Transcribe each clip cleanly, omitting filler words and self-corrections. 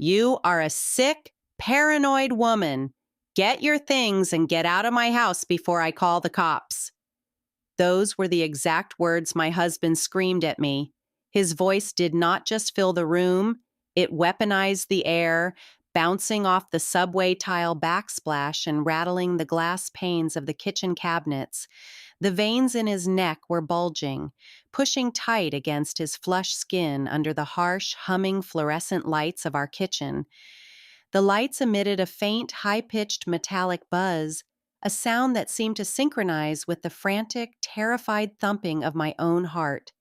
You are a sick, paranoid woman. Get your things and get out of my house before I call the cops." Those were the exact words my husband screamed at me. His voice did not just fill the room, it weaponized the air, bouncing off the subway tile backsplash and rattling the glass panes of the kitchen cabinets. The veins in his neck were bulging, pushing tight against his flush skin under the harsh, humming fluorescent lights of our kitchen. The lights emitted a faint, high-pitched metallic buzz, a sound that seemed to synchronize with the frantic, terrified thumping of my own heart.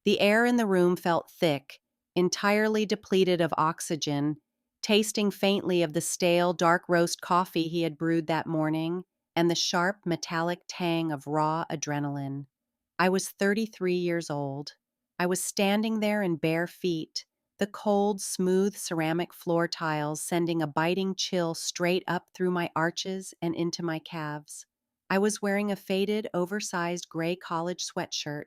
The air in the room felt thick, entirely depleted of oxygen, tasting faintly of the stale, dark roast coffee he had brewed that morning and the sharp, metallic tang of raw adrenaline. I was 33 years old. I was standing there in bare feet, the cold, smooth ceramic floor tiles sending a biting chill straight up through my arches and into my calves. I was wearing a faded, oversized gray college sweatshirt,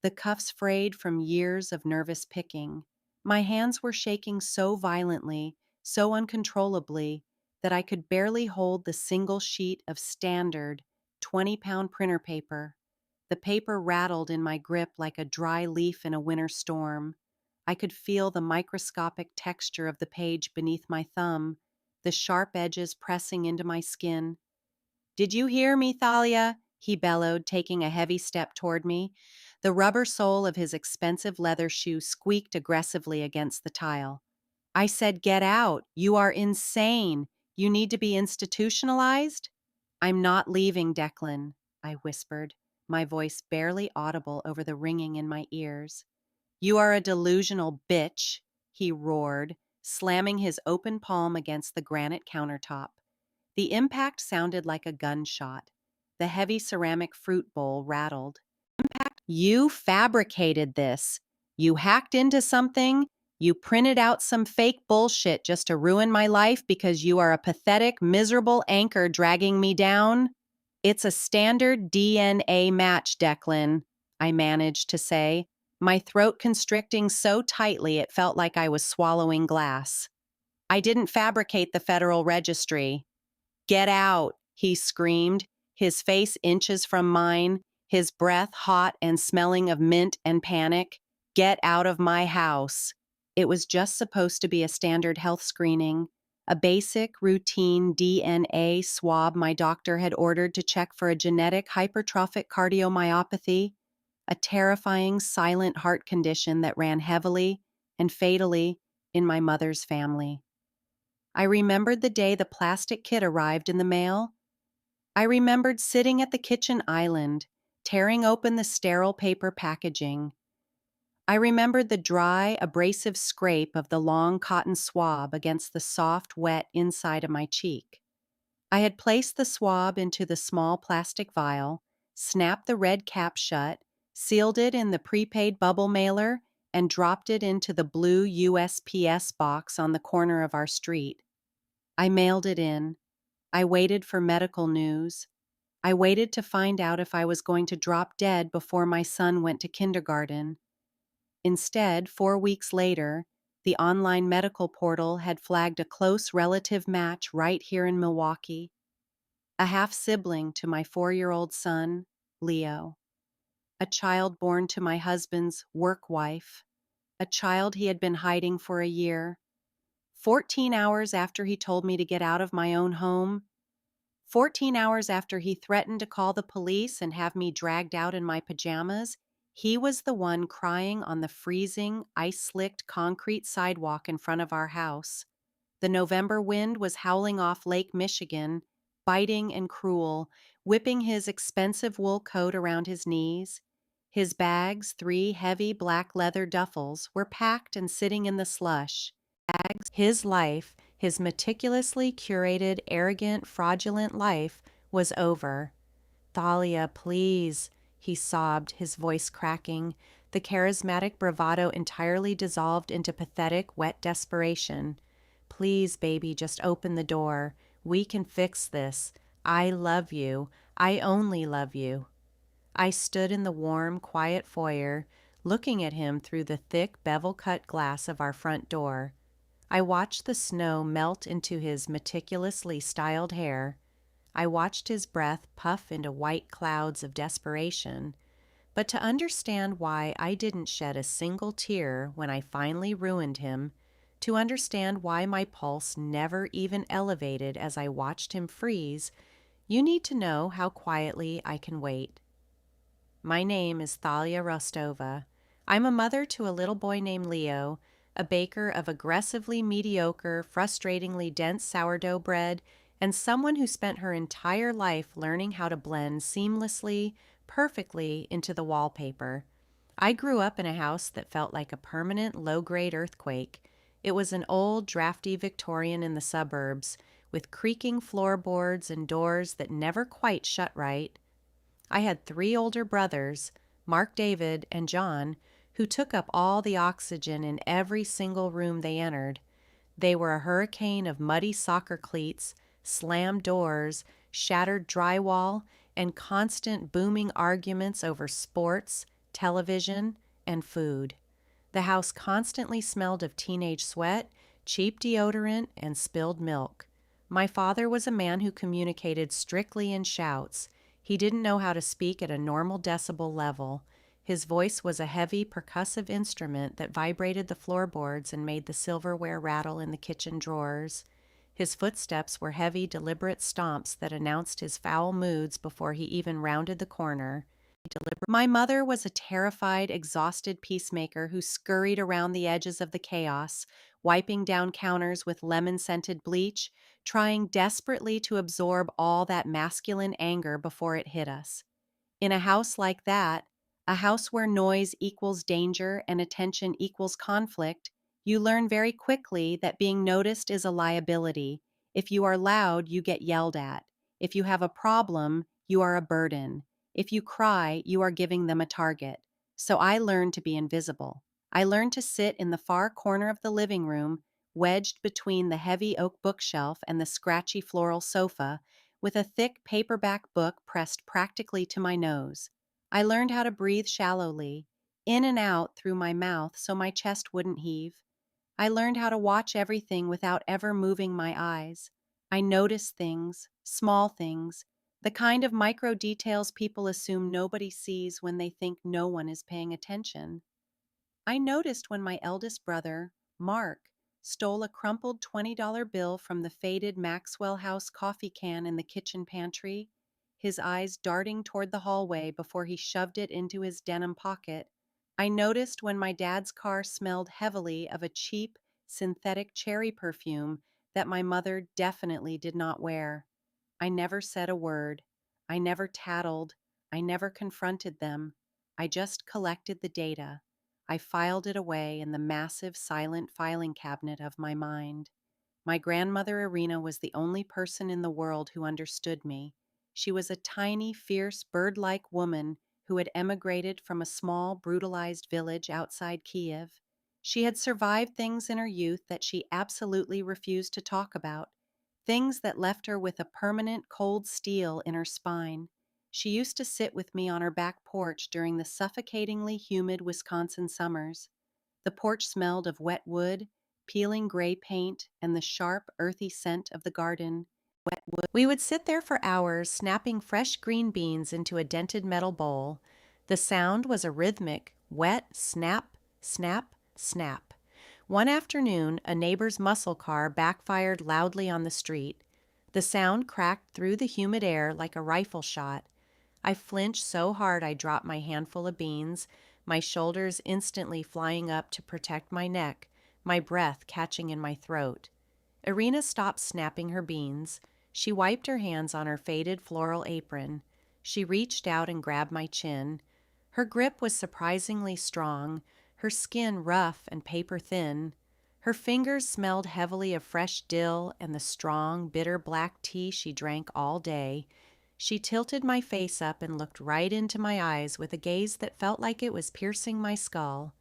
the cuffs frayed from years of nervous picking. My hands were shaking so violently, so uncontrollably, that I could barely hold the single sheet of standard 20-pound printer paper. The paper rattled in my grip like a dry leaf in a winter storm. I could feel the microscopic texture of the page beneath my thumb, the sharp edges pressing into my skin. "Did you hear me, Thalia?" he bellowed, taking a heavy step toward me. The rubber sole of his expensive leather shoe squeaked aggressively against the tile. "I said get out. You are insane. You need to be institutionalized?" "I'm not leaving, Declan," I whispered, my voice barely audible over the ringing in my ears. "You are a delusional bitch," he roared, slamming his open palm against the granite countertop. The impact sounded like a gunshot. The heavy ceramic fruit bowl rattled. "You fabricated this. You hacked into something. You printed out some fake bullshit just to ruin my life because you are a pathetic, miserable anchor dragging me down." "It's a standard DNA match, Declan," I managed to say, my throat constricting so tightly it felt like I was swallowing glass. "I didn't fabricate the Federal Registry." "Get out," he screamed, his face inches from mine, his breath hot and smelling of mint and panic. "Get out of my house." It was just supposed to be a standard health screening, a basic, routine DNA swab my doctor had ordered to check for a genetic hypertrophic cardiomyopathy, a terrifying, silent heart condition that ran heavily and fatally in my mother's family. I remembered the day the plastic kit arrived in the mail. I remembered sitting at the kitchen island, tearing open the sterile paper packaging. I remembered the dry, abrasive scrape of the long cotton swab against the soft, wet inside of my cheek. I had placed the swab into the small plastic vial, snapped the red cap shut, sealed it in the prepaid bubble mailer, and dropped it into the blue USPS box on the corner of our street. I mailed it in. I waited for medical news. I waited to find out if I was going to drop dead before my son went to kindergarten. Instead, 4 weeks later, the online medical portal had flagged a close relative match right here in Milwaukee. A half-sibling to my 4-year-old son, Leo. A child born to my husband's work wife. A child he had been hiding for a year. 14 hours after he told me to get out of my own home. 14 hours after he threatened to call the police and have me dragged out in my pajamas, he was the one crying on the freezing, ice-slicked concrete sidewalk in front of our house. The November wind was howling off Lake Michigan, biting and cruel, whipping his expensive wool coat around his knees. His bags, 3 heavy black leather duffels, were packed and sitting in the slush. His life, his meticulously curated, arrogant, fraudulent life, was over. "Thalia, please," he sobbed, his voice cracking, the charismatic bravado entirely dissolved into pathetic, wet desperation. "Please, baby, just open the door. We can fix this. I love you. I only love you." I stood in the warm, quiet foyer, looking at him through the thick, bevel-cut glass of our front door. I watched the snow melt into his meticulously styled hair. I watched his breath puff into white clouds of desperation. But to understand why I didn't shed a single tear when I finally ruined him, to understand why my pulse never even elevated as I watched him freeze, you need to know how quietly I can wait. My name is Thalia Rostova. I'm a mother to a little boy named Leo, a baker of aggressively mediocre, frustratingly dense sourdough bread, and someone who spent her entire life learning how to blend seamlessly, perfectly into the wallpaper. I grew up in a house that felt like a permanent low-grade earthquake. It was an old, drafty Victorian in the suburbs, with creaking floorboards and doors that never quite shut right. I had 3 older brothers, Mark, David, and John, who took up all the oxygen in every single room they entered. They were a hurricane of muddy soccer cleats, slammed doors, shattered drywall, and constant booming arguments over sports, television, and food. The house constantly smelled of teenage sweat, cheap deodorant, and spilled milk. My father was a man who communicated strictly in shouts. He didn't know how to speak at a normal decibel level. His voice was a heavy, percussive instrument that vibrated the floorboards and made the silverware rattle in the kitchen drawers. His footsteps were heavy, deliberate stomps that announced his foul moods before he even rounded the corner. My mother was a terrified, exhausted peacemaker who scurried around the edges of the chaos, wiping down counters with lemon-scented bleach, trying desperately to absorb all that masculine anger before it hit us. In a house like that, a house where noise equals danger and attention equals conflict, you learn very quickly that being noticed is a liability. If you are loud, you get yelled at. If you have a problem, you are a burden. If you cry, you are giving them a target. So I learned to be invisible. I learned to sit in the far corner of the living room, wedged between the heavy oak bookshelf and the scratchy floral sofa, with a thick paperback book pressed practically to my nose. I learned how to breathe shallowly, in and out through my mouth so my chest wouldn't heave. I learned how to watch everything without ever moving my eyes. I noticed things, small things, the kind of micro details people assume nobody sees when they think no one is paying attention. I noticed when my eldest brother, Mark, stole a crumpled $20 bill from the faded Maxwell House coffee can in the kitchen pantry, his eyes darting toward the hallway before he shoved it into his denim pocket. I noticed when my dad's car smelled heavily of a cheap, synthetic cherry perfume that my mother definitely did not wear. I never said a word. I never tattled. I never confronted them. I just collected the data. I filed it away in the massive, silent filing cabinet of my mind. My grandmother Irina was the only person in the world who understood me. She was a tiny, fierce, bird-like woman who had emigrated from a small, brutalized village outside Kiev. She had survived things in her youth that she absolutely refused to talk about, things that left her with a permanent cold steel in her spine. She used to sit with me on her back porch during the suffocatingly humid Wisconsin summers. The porch smelled of wet wood, peeling gray paint, and the sharp, earthy scent of the garden. We would sit there for hours, snapping fresh green beans into a dented metal bowl. The sound was a rhythmic, wet snap, snap, snap. One afternoon, a neighbor's muscle car backfired loudly on the street. The sound cracked through the humid air like a rifle shot. I flinched so hard I dropped my handful of beans, my shoulders instantly flying up to protect my neck, my breath catching in my throat. Irina stopped snapping her beans. She wiped her hands on her faded floral apron. She reached out and grabbed my chin. Her grip was surprisingly strong, her skin rough and paper thin. Her fingers smelled heavily of fresh dill and the strong, bitter black tea she drank all day. She tilted my face up and looked right into my eyes with a gaze that felt like it was piercing my skull.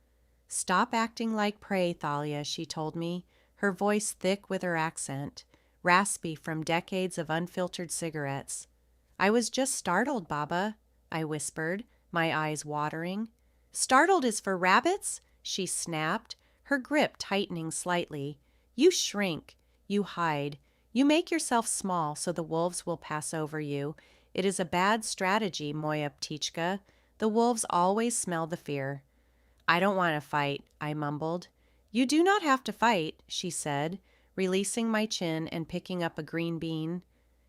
"Stop acting like prey, Thalia," she told me, her voice thick with her accent, raspy from decades of unfiltered cigarettes. "I was just startled, Baba," I whispered, my eyes watering. "Startled is for rabbits?" she snapped, her grip tightening slightly. You shrink, you hide, you make yourself small so the wolves will pass over you. It is a bad strategy, moja ptichka. The wolves always smell the fear. I don't want to fight, I mumbled. You do not have to fight, she said, releasing my chin and picking up a green bean.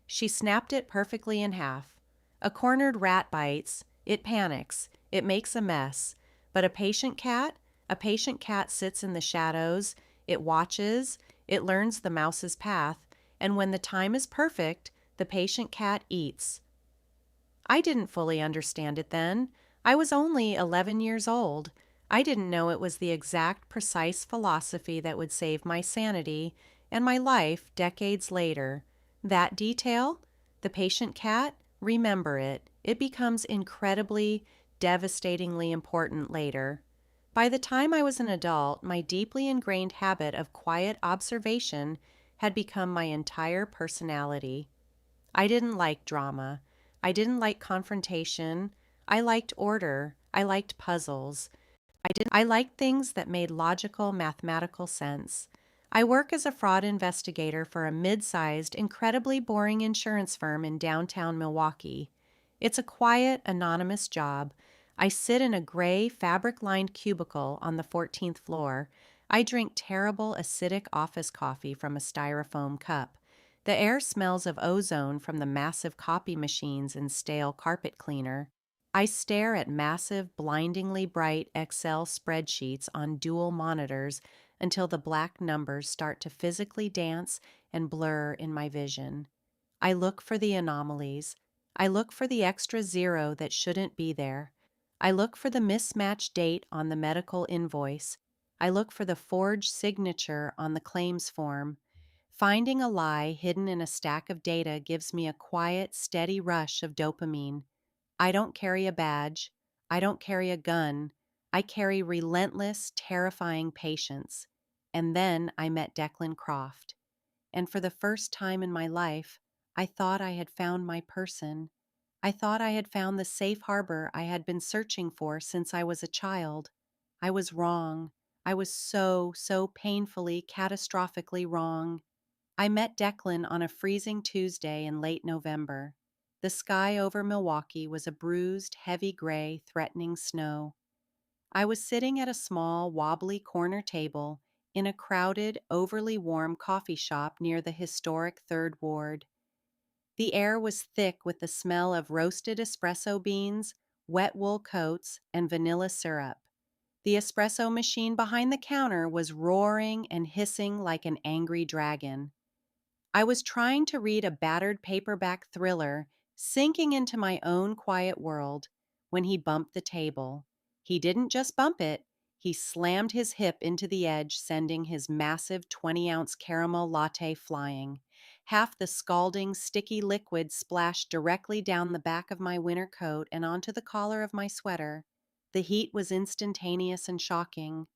She snapped it perfectly in half. A cornered rat bites, it panics, it makes a mess. But a patient cat sits in the shadows, it watches, it learns the mouse's path, and when the time is perfect, the patient cat eats. I didn't fully understand it then. I was only 11 years old. I didn't know it was the exact, precise philosophy that would save my sanity and my life decades later. That detail, the patient cat, remember it. It becomes incredibly, devastatingly important later. By the time I was an adult, my deeply ingrained habit of quiet observation had become my entire personality. I didn't like drama. I didn't like confrontation. I liked order. I liked puzzles. I liked things that made logical, mathematical sense. I work as a fraud investigator for a mid-sized, incredibly boring insurance firm in downtown Milwaukee. It's a quiet, anonymous job. I sit in a gray, fabric-lined cubicle on the 14th floor. I drink terrible, acidic office coffee from a styrofoam cup. The air smells of ozone from the massive copy machines and stale carpet cleaner. I stare at massive, blindingly bright Excel spreadsheets on dual monitors until the black numbers start to physically dance and blur in my vision. I look for the anomalies. I look for the extra zero that shouldn't be there. I look for the mismatched date on the medical invoice. I look for the forged signature on the claims form. Finding a lie hidden in a stack of data gives me a quiet, steady rush of dopamine. I don't carry a badge. I don't carry a gun. I carry relentless, terrifying patience. And then I met Declan Croft. And for the first time in my life, I thought I had found my person. I thought I had found the safe harbor I had been searching for since I was a child. I was wrong. I was so painfully, catastrophically wrong. I met Declan on a freezing Tuesday in late November. The sky over Milwaukee was a bruised, heavy gray, threatening snow. I was sitting at a small, wobbly corner table in a crowded, overly warm coffee shop near the historic Third Ward. The air was thick with the smell of roasted espresso beans, wet wool coats, and vanilla syrup. The espresso machine behind the counter was roaring and hissing like an angry dragon. I was trying to read a battered paperback thriller, sinking into my own quiet world, when he bumped the table. He didn't just bump it, he slammed his hip into the edge, sending his massive 20-ounce caramel latte flying. Half the scalding, sticky liquid splashed directly down the back of my winter coat and onto the collar of my sweater. The heat was instantaneous and shocking.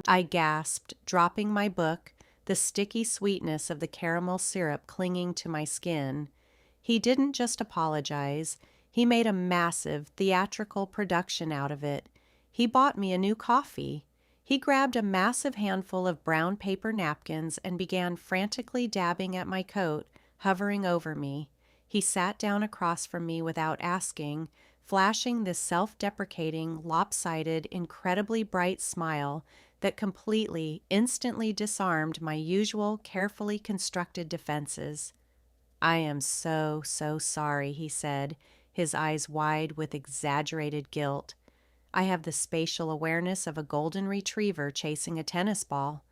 I gasped, dropping my book, the sticky sweetness of the caramel syrup clinging to my skin. He didn't just apologize. He made a massive, theatrical production out of it. He bought me a new coffee. He grabbed a massive handful of brown paper napkins and began frantically dabbing at my coat, hovering over me. He sat down across from me without asking, flashing this self-deprecating, lopsided, incredibly bright smile that completely, instantly disarmed my usual carefully constructed defenses. "I am so sorry," he said, his eyes wide with exaggerated guilt. "I have the spatial awareness of a golden retriever chasing a tennis ball."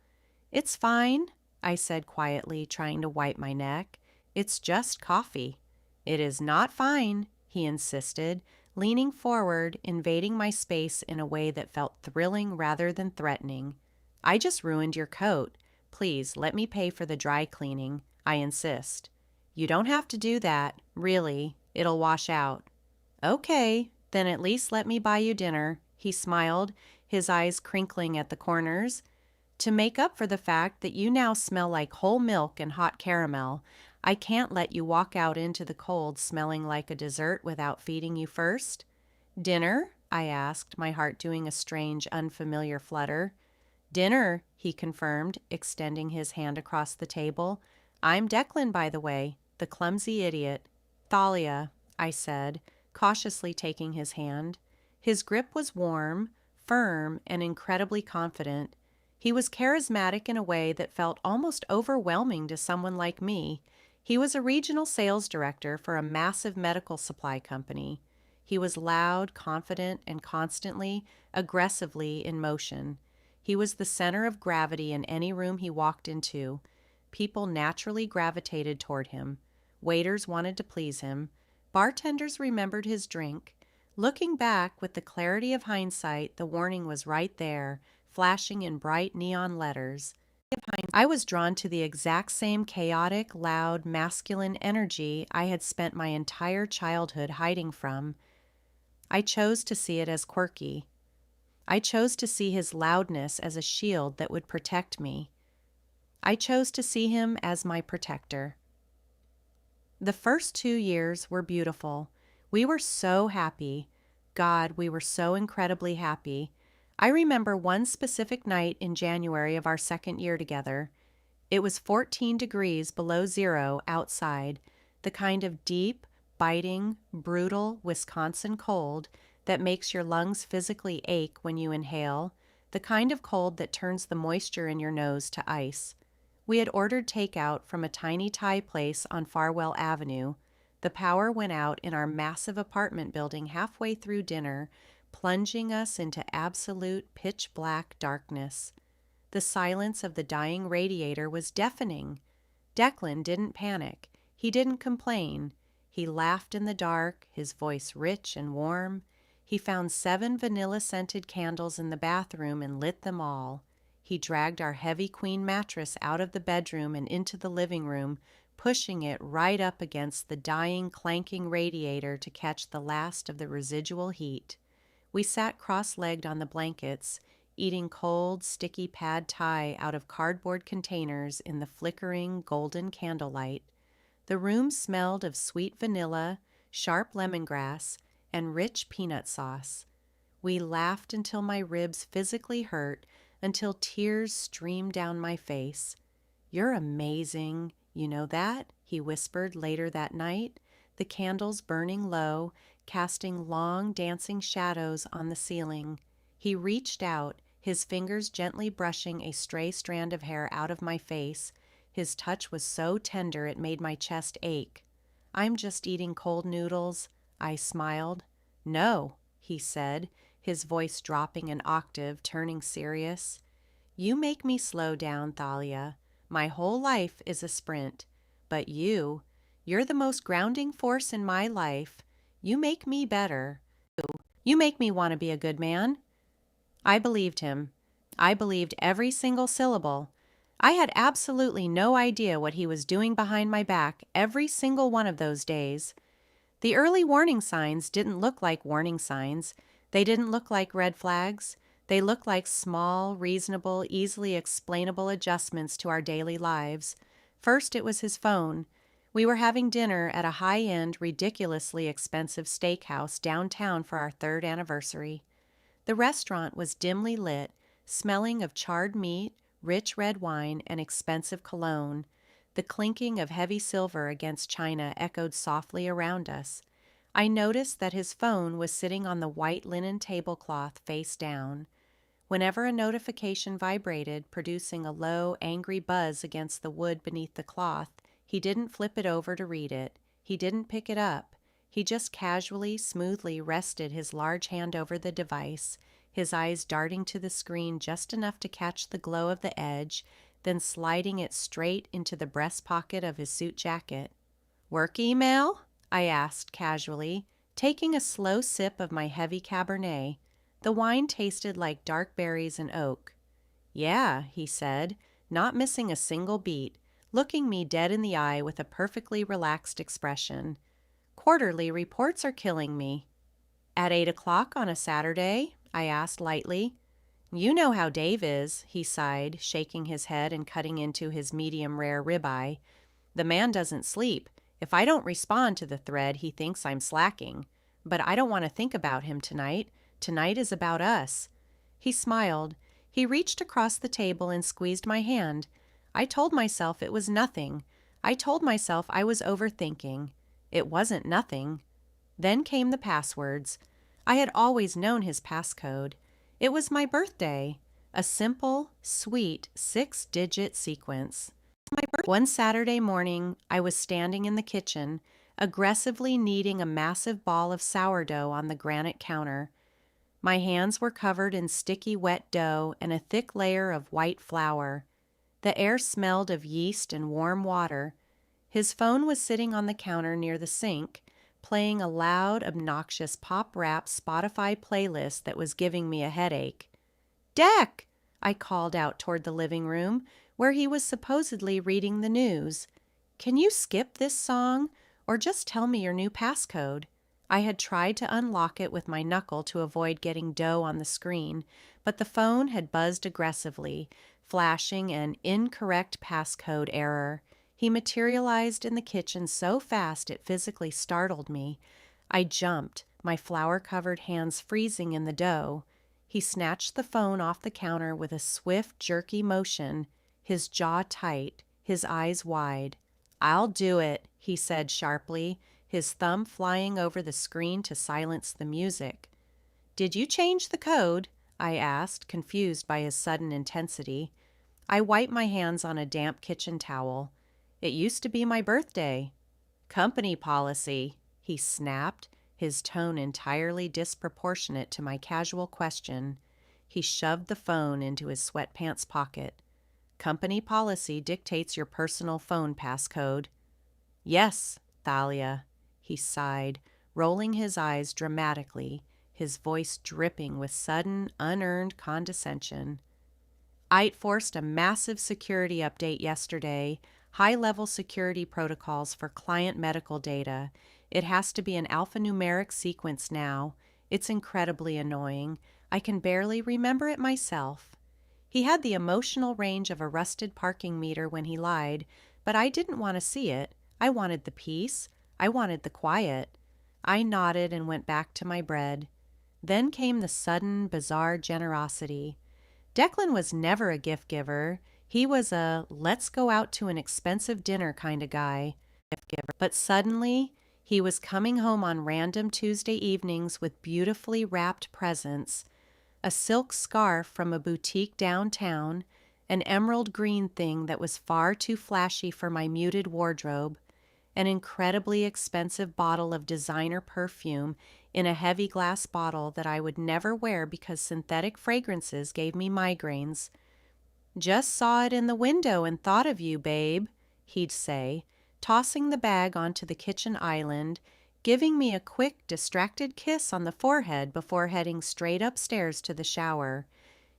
"It's fine," I said quietly, trying to wipe my neck. "It's just coffee." "It is not fine," he insisted, leaning forward, invading my space in a way that felt thrilling rather than threatening. "I just ruined your coat. Please, let me pay for the dry cleaning. I insist." "You don't have to do that. Really. It'll wash out." "Okay, then at least let me buy you dinner," he smiled, his eyes crinkling at the corners. "To make up for the fact that you now smell like whole milk and hot caramel, I can't let you walk out into the cold smelling like a dessert without feeding you first." "Dinner?" I asked, my heart doing a strange, unfamiliar flutter. Dinner, he confirmed, extending his hand across the table. I'm Declan, by the way, the clumsy idiot. Thalia, I said, cautiously taking his hand. His grip was warm, firm, and incredibly confident. He was charismatic in a way that felt almost overwhelming to someone like me. He was a regional sales director for a massive medical supply company. He was loud, confident, and constantly, aggressively in motion. He was the center of gravity in any room he walked into. People naturally gravitated toward him. Waiters wanted to please him. Bartenders remembered his drink. Looking back with the clarity of hindsight, the warning was right there, flashing in bright neon letters. I was drawn to the exact same chaotic, loud, masculine energy I had spent my entire childhood hiding from. I chose to see it as quirky. I chose to see his loudness as a shield that would protect me. I chose to see him as my protector. The first 2 years were beautiful. We were so happy. God, we were so incredibly happy. I remember one specific night in January of our second year together. It was 14 degrees below zero outside, the kind of deep, biting, brutal Wisconsin cold that makes your lungs physically ache when you inhale, the kind of cold that turns the moisture in your nose to ice. We had ordered takeout from a tiny Thai place on Farwell Avenue. The power went out in our massive apartment building halfway through dinner, plunging us into absolute pitch-black darkness. The silence of the dying radiator was deafening. Declan didn't panic. He didn't complain. He laughed in the dark, his voice rich and warm. He found 7 vanilla-scented candles in the bathroom and lit them all. He dragged our heavy queen mattress out of the bedroom and into the living room, pushing it right up against the dying, clanking radiator to catch the last of the residual heat. We sat cross-legged on the blankets, eating cold, sticky pad thai out of cardboard containers in the flickering, golden candlelight. The room smelled of sweet vanilla, sharp lemongrass, and rich peanut sauce. We laughed until my ribs physically hurt, until tears streamed down my face. "You're amazing, you know that?" he whispered later that night, the candles burning low, casting long, dancing shadows on the ceiling. He reached out, his fingers gently brushing a stray strand of hair out of my face. His touch was so tender it made my chest ache. "I'm just eating cold noodles," I smiled. "No," he said, his voice dropping an octave, turning serious. "You make me slow down, Thalia. My whole life is a sprint. But you're the most grounding force in my life. You make me better. You make me want to be a good man." I believed him. I believed every single syllable. I had absolutely no idea what he was doing behind my back every single one of those days. The early warning signs didn't look like warning signs. They didn't look like red flags. They looked like small, reasonable, easily explainable adjustments to our daily lives. First, it was his phone. We were having dinner at a high-end, ridiculously expensive steakhouse downtown for our 3rd anniversary. The restaurant was dimly lit, smelling of charred meat, rich red wine, and expensive cologne. The clinking of heavy silver against china echoed softly around us. I noticed that his phone was sitting on the white linen tablecloth face down. Whenever a notification vibrated, producing a low, angry buzz against the wood beneath the cloth, he didn't flip it over to read it. He didn't pick it up. He just casually, smoothly rested his large hand over the device, his eyes darting to the screen just enough to catch the glow of the edge, then sliding it straight into the breast pocket of his suit jacket. "Work email?" I asked casually, taking a slow sip of my heavy Cabernet. The wine tasted like dark berries and oak. "Yeah," he said, not missing a single beat, looking me dead in the eye with a perfectly relaxed expression. "Quarterly reports are killing me." "At 8 o'clock on a Saturday?" I asked lightly. "You know how Dave is," he sighed, shaking his head and cutting into his medium-rare ribeye. "The man doesn't sleep. If I don't respond to the thread, he thinks I'm slacking. But I don't want to think about him tonight. Tonight is about us." He smiled. He reached across the table and squeezed my hand. I told myself it was nothing. I told myself I was overthinking. It wasn't nothing. Then came the passwords. I had always known his passcode. It was my birthday. A simple, sweet 6-digit sequence. One Saturday morning, I was standing in the kitchen, aggressively kneading a massive ball of sourdough on the granite counter. My hands were covered in sticky wet dough and a thick layer of white flour. The air smelled of yeast and warm water. His phone was sitting on the counter near the sink, playing a loud, obnoxious pop-rap Spotify playlist that was giving me a headache. "Deck!" I called out toward the living room, where he was supposedly reading the news. "Can you skip this song, or just tell me your new passcode?" I had tried to unlock it with my knuckle to avoid getting dough on the screen, but the phone had buzzed aggressively, flashing an incorrect passcode error. He materialized in the kitchen so fast it physically startled me. I jumped, my flour-covered hands freezing in the dough. He snatched the phone off the counter with a swift, jerky motion, his jaw tight, his eyes wide. "I'll do it," he said sharply, his thumb flying over the screen to silence the music. "Did you change the code?" I asked, confused by his sudden intensity. I wiped my hands on a damp kitchen towel. "It used to be my birthday." "Company policy," he snapped, his tone entirely disproportionate to my casual question. He shoved the phone into his sweatpants pocket. "Company policy dictates your personal phone passcode." "Yes, Thalia," he sighed, rolling his eyes dramatically, his voice dripping with sudden, unearned condescension. "I forced a massive security update yesterday, high-level security protocols for client medical data. It has to be an alphanumeric sequence now. It's incredibly annoying. I can barely remember it myself." He had the emotional range of a rusted parking meter when he lied, but I didn't want to see it. I wanted the peace. I wanted the quiet. I nodded and went back to my bread. Then came the sudden, bizarre generosity. Declan was never a gift giver. He was a let's go out to an expensive dinner kind of guy. But suddenly, he was coming home on random Tuesday evenings with beautifully wrapped presents, a silk scarf from a boutique downtown, an emerald green thing that was far too flashy for my muted wardrobe, an incredibly expensive bottle of designer perfume in a heavy glass bottle that I would never wear because synthetic fragrances gave me migraines. "Just saw it in the window and thought of you, babe," he'd say, tossing the bag onto the kitchen island, giving me a quick, distracted kiss on the forehead before heading straight upstairs to the shower.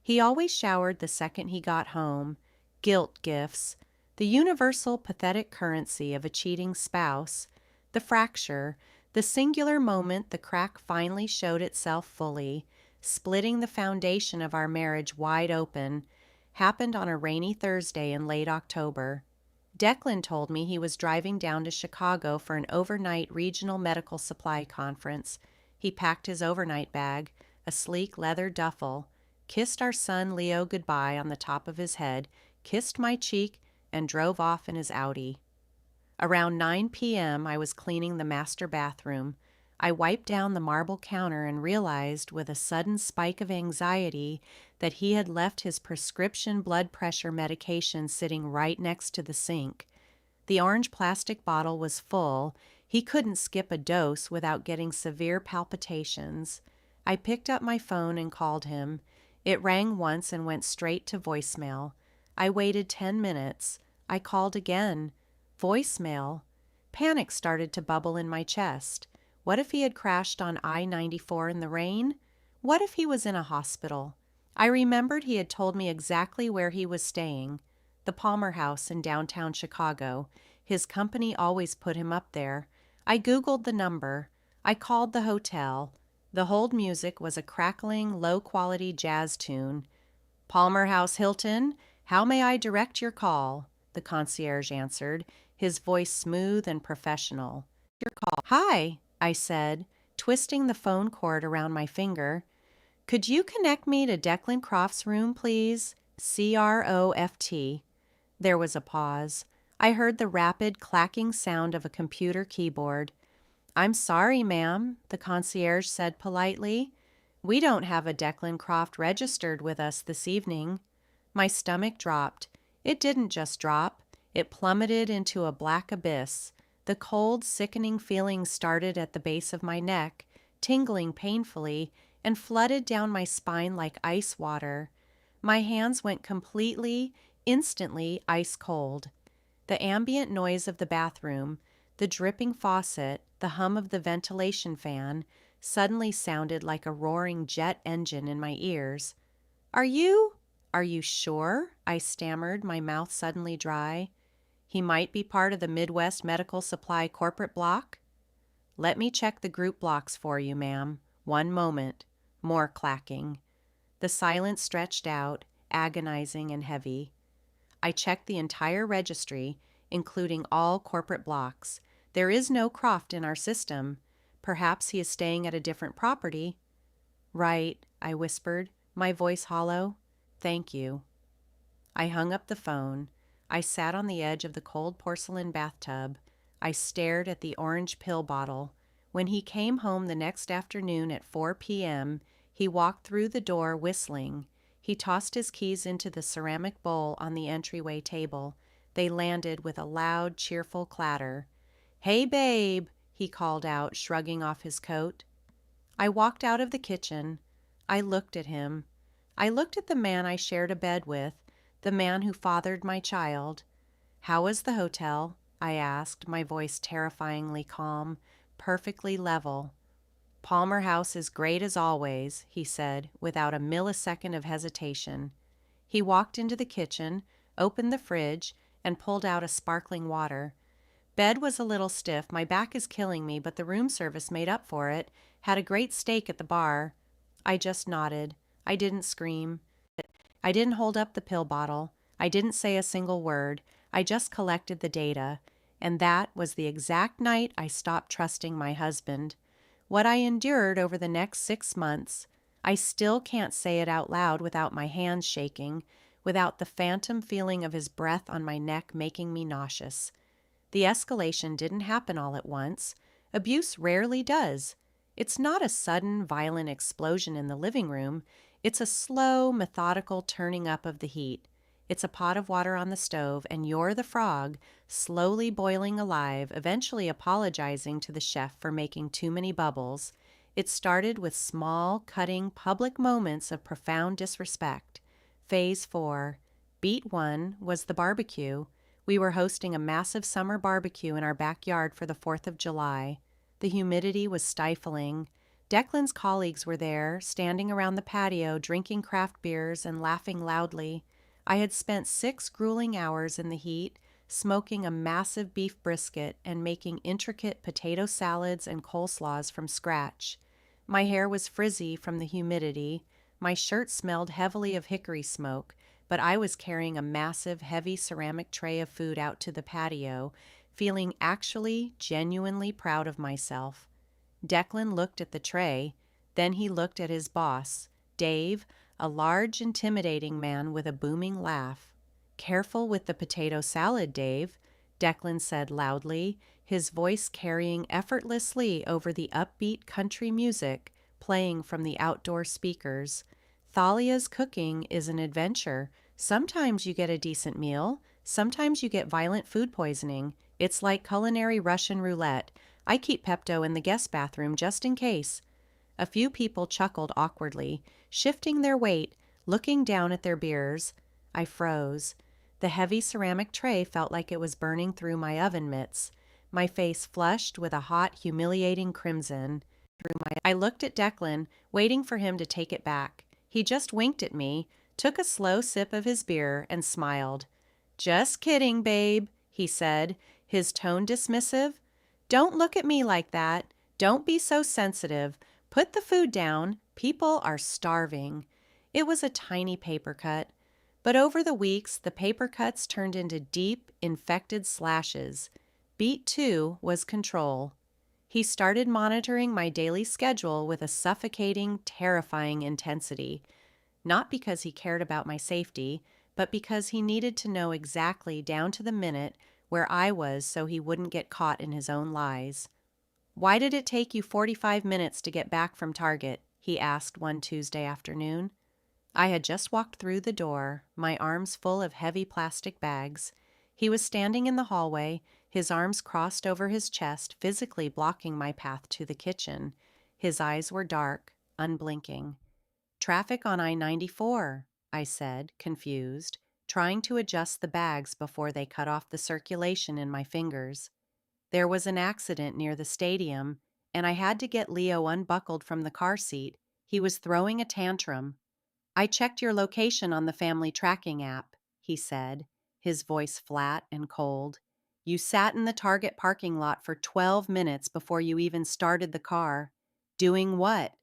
He always showered the second he got home. Guilt gifts, the universal pathetic currency of a cheating spouse, the fracture, the singular moment the crack finally showed itself fully, splitting the foundation of our marriage wide open, happened on a rainy Thursday in late October. Declan told me he was driving down to Chicago for an overnight regional medical supply conference. He packed his overnight bag, a sleek leather duffel, kissed our son Leo goodbye on the top of his head, kissed my cheek, and drove off in his Audi. Around 9 p.m., I was cleaning the master bathroom. I wiped down the marble counter and realized with a sudden spike of anxiety that he had left his prescription blood pressure medication sitting right next to the sink. The orange plastic bottle was full. He couldn't skip a dose without getting severe palpitations. I picked up my phone and called him. It rang once and went straight to voicemail. I waited 10 minutes. I called again. Voicemail. Panic started to bubble in my chest. What if he had crashed on I-94 in the rain? What if he was in a hospital? I remembered he had told me exactly where he was staying, the Palmer House in downtown Chicago. His company always put him up there. I Googled the number. I called the hotel. The hold music was a crackling, low-quality jazz tune. "Palmer House Hilton, how may I direct your call?" the concierge answered, his voice smooth and professional. "Your call." "Hi," I said, twisting the phone cord around my finger. Could you connect me to Declan Croft's room, please? Croft. There was a pause. I heard the rapid clacking sound of a computer keyboard. I'm sorry, ma'am, the concierge said politely. We don't have a Declan Croft registered with us this evening. My stomach dropped. It didn't just drop. It plummeted into a black abyss. The cold, sickening feeling started at the base of my neck, tingling painfully, and flooded down my spine like ice water. My hands went completely, instantly ice cold. The ambient noise of the bathroom, the dripping faucet, the hum of the ventilation fan, suddenly sounded like a roaring jet engine in my ears. Are you sure? I stammered, my mouth suddenly dry. He might be part of the Midwest Medical Supply corporate block? Let me check the group blocks for you, ma'am. One moment. More clacking. The silence stretched out, agonizing and heavy. I checked the entire registry, including all corporate blocks. There is no Croft in our system. Perhaps he is staying at a different property. Right, I whispered, my voice hollow. Thank you. I hung up the phone. I sat on the edge of the cold porcelain bathtub. I stared at the orange pill bottle. When he came home the next afternoon at 4 p.m., he walked through the door whistling. He tossed his keys into the ceramic bowl on the entryway table. They landed with a loud, cheerful clatter. Hey, babe, he called out, shrugging off his coat. I walked out of the kitchen. I looked at him. I looked at the man I shared a bed with, the man who fathered my child. How was the hotel? I asked, my voice terrifyingly calm, perfectly level. Palmer House is great as always, he said, without a millisecond of hesitation. He walked into the kitchen, opened the fridge, and pulled out a sparkling water. Bed was a little stiff, my back is killing me, but the room service made up for it. Had a great steak at the bar. I just nodded. I didn't scream. I didn't hold up the pill bottle. I didn't say a single word. I just collected the data. And that was the exact night I stopped trusting my husband. What I endured over the next 6 months, I still can't say it out loud without my hands shaking, without the phantom feeling of his breath on my neck making me nauseous. The escalation didn't happen all at once. Abuse rarely does. It's not a sudden, violent explosion in the living room. It's a slow, methodical turning up of the heat. It's a pot of water on the stove, and you're the frog, slowly boiling alive, eventually apologizing to the chef for making too many bubbles. It started with small, cutting, public moments of profound disrespect. Phase 4. Beat 1 was the barbecue. We were hosting a massive summer barbecue in our backyard for the 4th of July. The humidity was stifling. Declan's colleagues were there, standing around the patio, drinking craft beers and laughing loudly. I had spent 6 grueling hours in the heat, smoking a massive beef brisket and making intricate potato salads and coleslaws from scratch. My hair was frizzy from the humidity. My shirt smelled heavily of hickory smoke, but I was carrying a massive, heavy ceramic tray of food out to the patio, feeling actually, genuinely proud of myself. Declan looked at the tray. Then he looked at his boss, Dave, a large, intimidating man with a booming laugh. Careful with the potato salad, Dave, Declan said loudly, his voice carrying effortlessly over the upbeat country music playing from the outdoor speakers. Thalia's cooking is an adventure. Sometimes you get a decent meal. Sometimes you get violent food poisoning. It's like culinary Russian roulette. I keep Pepto in the guest bathroom just in case. A few people chuckled awkwardly, shifting their weight, looking down at their beers. I froze. The heavy ceramic tray felt like it was burning through my oven mitts. My face flushed with a hot, humiliating crimson. I looked at Declan, waiting for him to take it back. He just winked at me, took a slow sip of his beer, and smiled. "Just kidding, babe," he said, his tone dismissive. "Don't look at me like that. Don't be so sensitive. Put the food down. People are starving." It was a tiny paper cut. But over the weeks, the paper cuts turned into deep, infected slashes. Beat 2 was control. He started monitoring my daily schedule with a suffocating, terrifying intensity, not because he cared about my safety, but because he needed to know exactly down to the minute where I was so he wouldn't get caught in his own lies. "Why did it take you 45 minutes to get back from Target?" he asked one Tuesday afternoon. I had just walked through the door, my arms full of heavy plastic bags. He was standing in the hallway, his arms crossed over his chest, physically blocking my path to the kitchen. His eyes were dark, unblinking. "Traffic on I-94, I said, confused, trying to adjust the bags before they cut off the circulation in my fingers. "There was an accident near the stadium, and I had to get Leo unbuckled from the car seat. He was throwing a tantrum." "I checked your location on the family tracking app," he said, his voice flat and cold. "You sat in the Target parking lot for 12 minutes before you even started the car. Doing what?"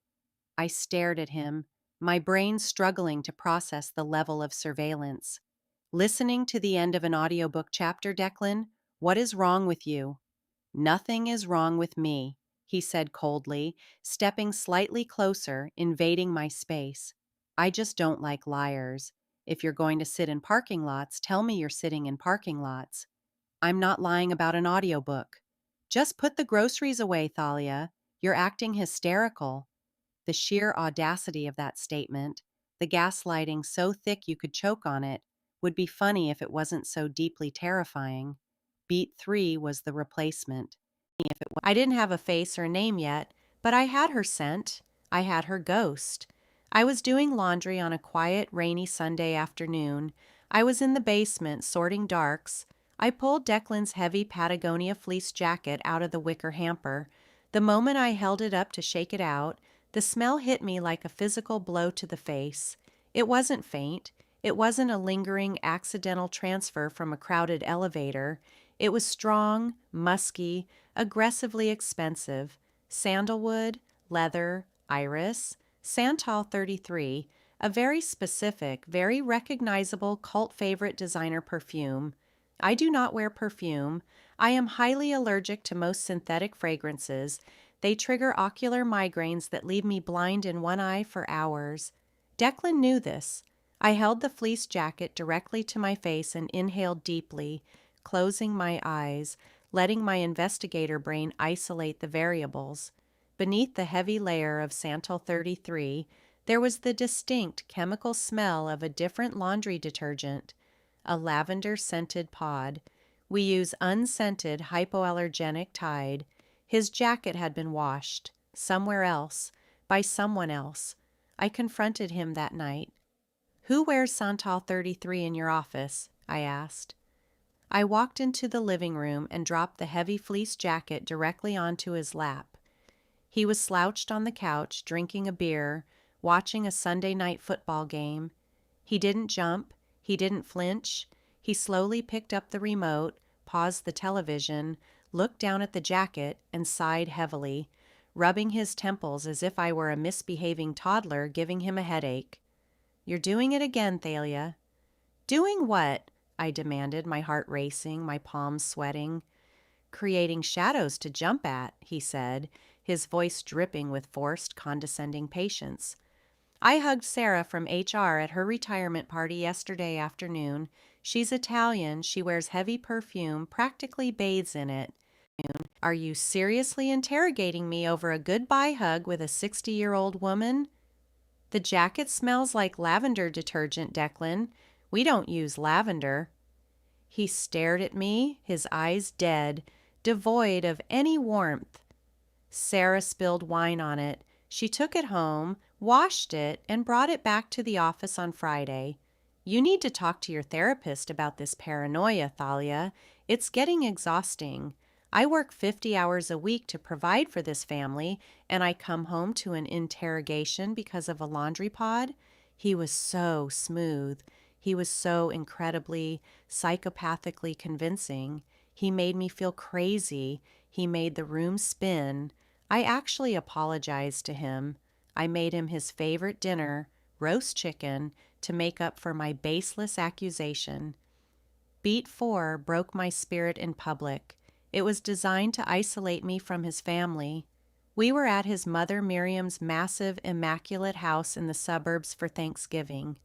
I stared at him, my brain struggling to process the level of surveillance. "Listening to the end of an audiobook chapter, Declan? What is wrong with you?" "Nothing is wrong with me," he said coldly, stepping slightly closer, invading my space. "I just don't like liars. If you're going to sit in parking lots, tell me you're sitting in parking lots. I'm not lying about an audiobook. Just put the groceries away, Thalia. You're acting hysterical." The sheer audacity of that statement, the gaslighting so thick you could choke on it, would be funny if it wasn't so deeply terrifying. Beat 3 was the replacement. I didn't have a face or name yet, but I had her scent. I had her ghost. I was doing laundry on a quiet, rainy Sunday afternoon. I was in the basement sorting darks. I pulled Declan's heavy Patagonia fleece jacket out of the wicker hamper. The moment I held it up to shake it out, the smell hit me like a physical blow to the face. It wasn't faint. It wasn't a lingering, accidental transfer from a crowded elevator. It was strong, musky, aggressively expensive. Sandalwood, leather, iris, Santal 33, a very specific, very recognizable cult favorite designer perfume. I do not wear perfume. I am highly allergic to most synthetic fragrances. They trigger ocular migraines that leave me blind in one eye for hours. Declan knew this. I held the fleece jacket directly to my face and inhaled deeply, closing my eyes, letting my investigator brain isolate the variables. Beneath the heavy layer of Santal 33, there was the distinct chemical smell of a different laundry detergent, a lavender-scented pod. We use unscented hypoallergenic Tide. His jacket had been washed, somewhere else, by someone else. I confronted him that night. "Who wears Santal 33 in your office?" I asked. I walked into the living room and dropped the heavy fleece jacket directly onto his lap. He was slouched on the couch, drinking a beer, watching a Sunday night football game. He didn't jump. He didn't flinch. He slowly picked up the remote, paused the television, looked down at the jacket, and sighed heavily, rubbing his temples as if I were a misbehaving toddler giving him a headache. "You're doing it again, Thalia." "Doing what?" I demanded, my heart racing, my palms sweating. "Creating shadows to jump at," he said, his voice dripping with forced, condescending patience. "I hugged Sarah from HR at her retirement party yesterday afternoon. She's Italian, she wears heavy perfume, practically bathes in it. Are you seriously interrogating me over a goodbye hug with a 60-year-old woman?" "The jacket smells like lavender detergent, Declan. We don't use lavender." He stared at me, his eyes dead, devoid of any warmth. "Sarah spilled wine on it. She took it home, washed it, and brought it back to the office on Friday. You need to talk to your therapist about this paranoia, Thalia. It's getting exhausting. I work 50 hours a week to provide for this family, and I come home to an interrogation because of a laundry pod." He was so smooth. He was so incredibly, psychopathically convincing. He made me feel crazy. He made the room spin. I actually apologized to him. I made him his favorite dinner, roast chicken, to make up for my baseless accusation. Beat 4 broke my spirit in public. It was designed to isolate me from his family. We were at his mother Miriam's massive, immaculate house in the suburbs for Thanksgiving.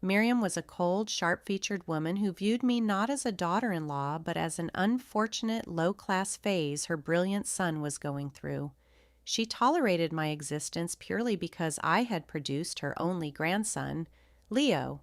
Miriam was a cold, sharp-featured woman who viewed me not as a daughter-in-law, but as an unfortunate, low-class phase her brilliant son was going through. She tolerated my existence purely because I had produced her only grandson, Leo.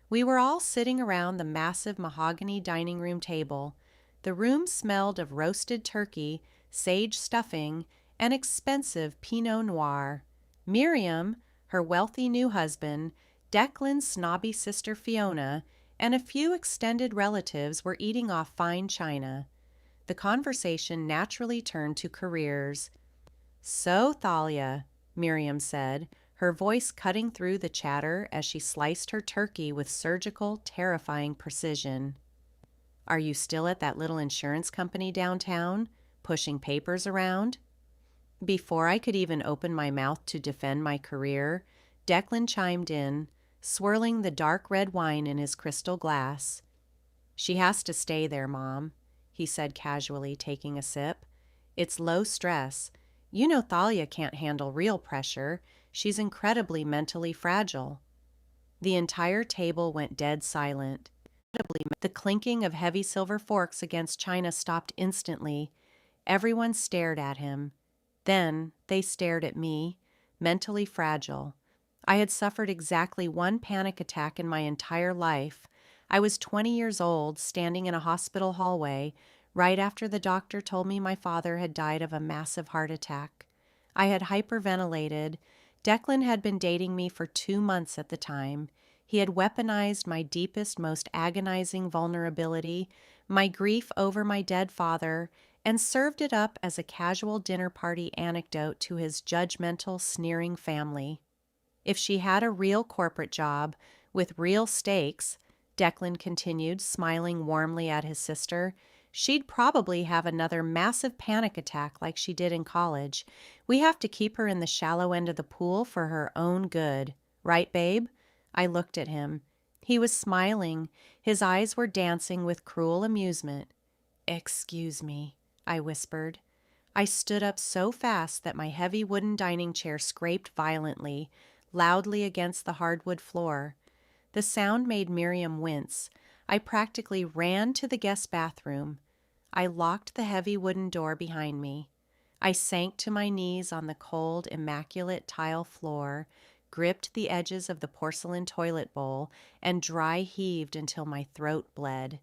We were all sitting around the massive mahogany dining room table. The room smelled of roasted turkey, sage stuffing, and expensive Pinot Noir. Miriam, her wealthy new husband, Declan's snobby sister Fiona, and a few extended relatives were eating off fine china. The conversation naturally turned to careers. "So, Thalia," Miriam said, her voice cutting through the chatter as she sliced her turkey with surgical, terrifying precision. "Are you still at that little insurance company downtown, pushing papers around?" Before I could even open my mouth to defend my career, Declan chimed in, swirling the dark red wine in his crystal glass. "She has to stay there, Mom," he said casually, taking a sip. "It's low stress. You know Thalia can't handle real pressure. She's incredibly mentally fragile." The entire table went dead silent. The clinking of heavy silver forks against china stopped instantly. Everyone stared at him. Then they stared at me, mentally fragile. I had suffered exactly one panic attack in my entire life. I was 20 years old, standing in a hospital hallway, right after the doctor told me my father had died of a massive heart attack. I had hyperventilated. Declan had been dating me for 2 months at the time. He had weaponized my deepest, most agonizing vulnerability, my grief over my dead father, and served it up as a casual dinner party anecdote to his judgmental, sneering family. "If she had a real corporate job, with real stakes," Declan continued, smiling warmly at his sister, "she'd probably have another massive panic attack like she did in college. We have to keep her in the shallow end of the pool for her own good. Right, babe?" I looked at him. He was smiling. His eyes were dancing with cruel amusement. "Excuse me," I whispered. I stood up so fast that my heavy wooden dining chair scraped violently, loudly against the hardwood floor. The sound made Miriam wince. I practically ran to the guest bathroom. I locked the heavy wooden door behind me. I sank to my knees on the cold, immaculate tile floor, gripped the edges of the porcelain toilet bowl, and dry heaved until my throat bled.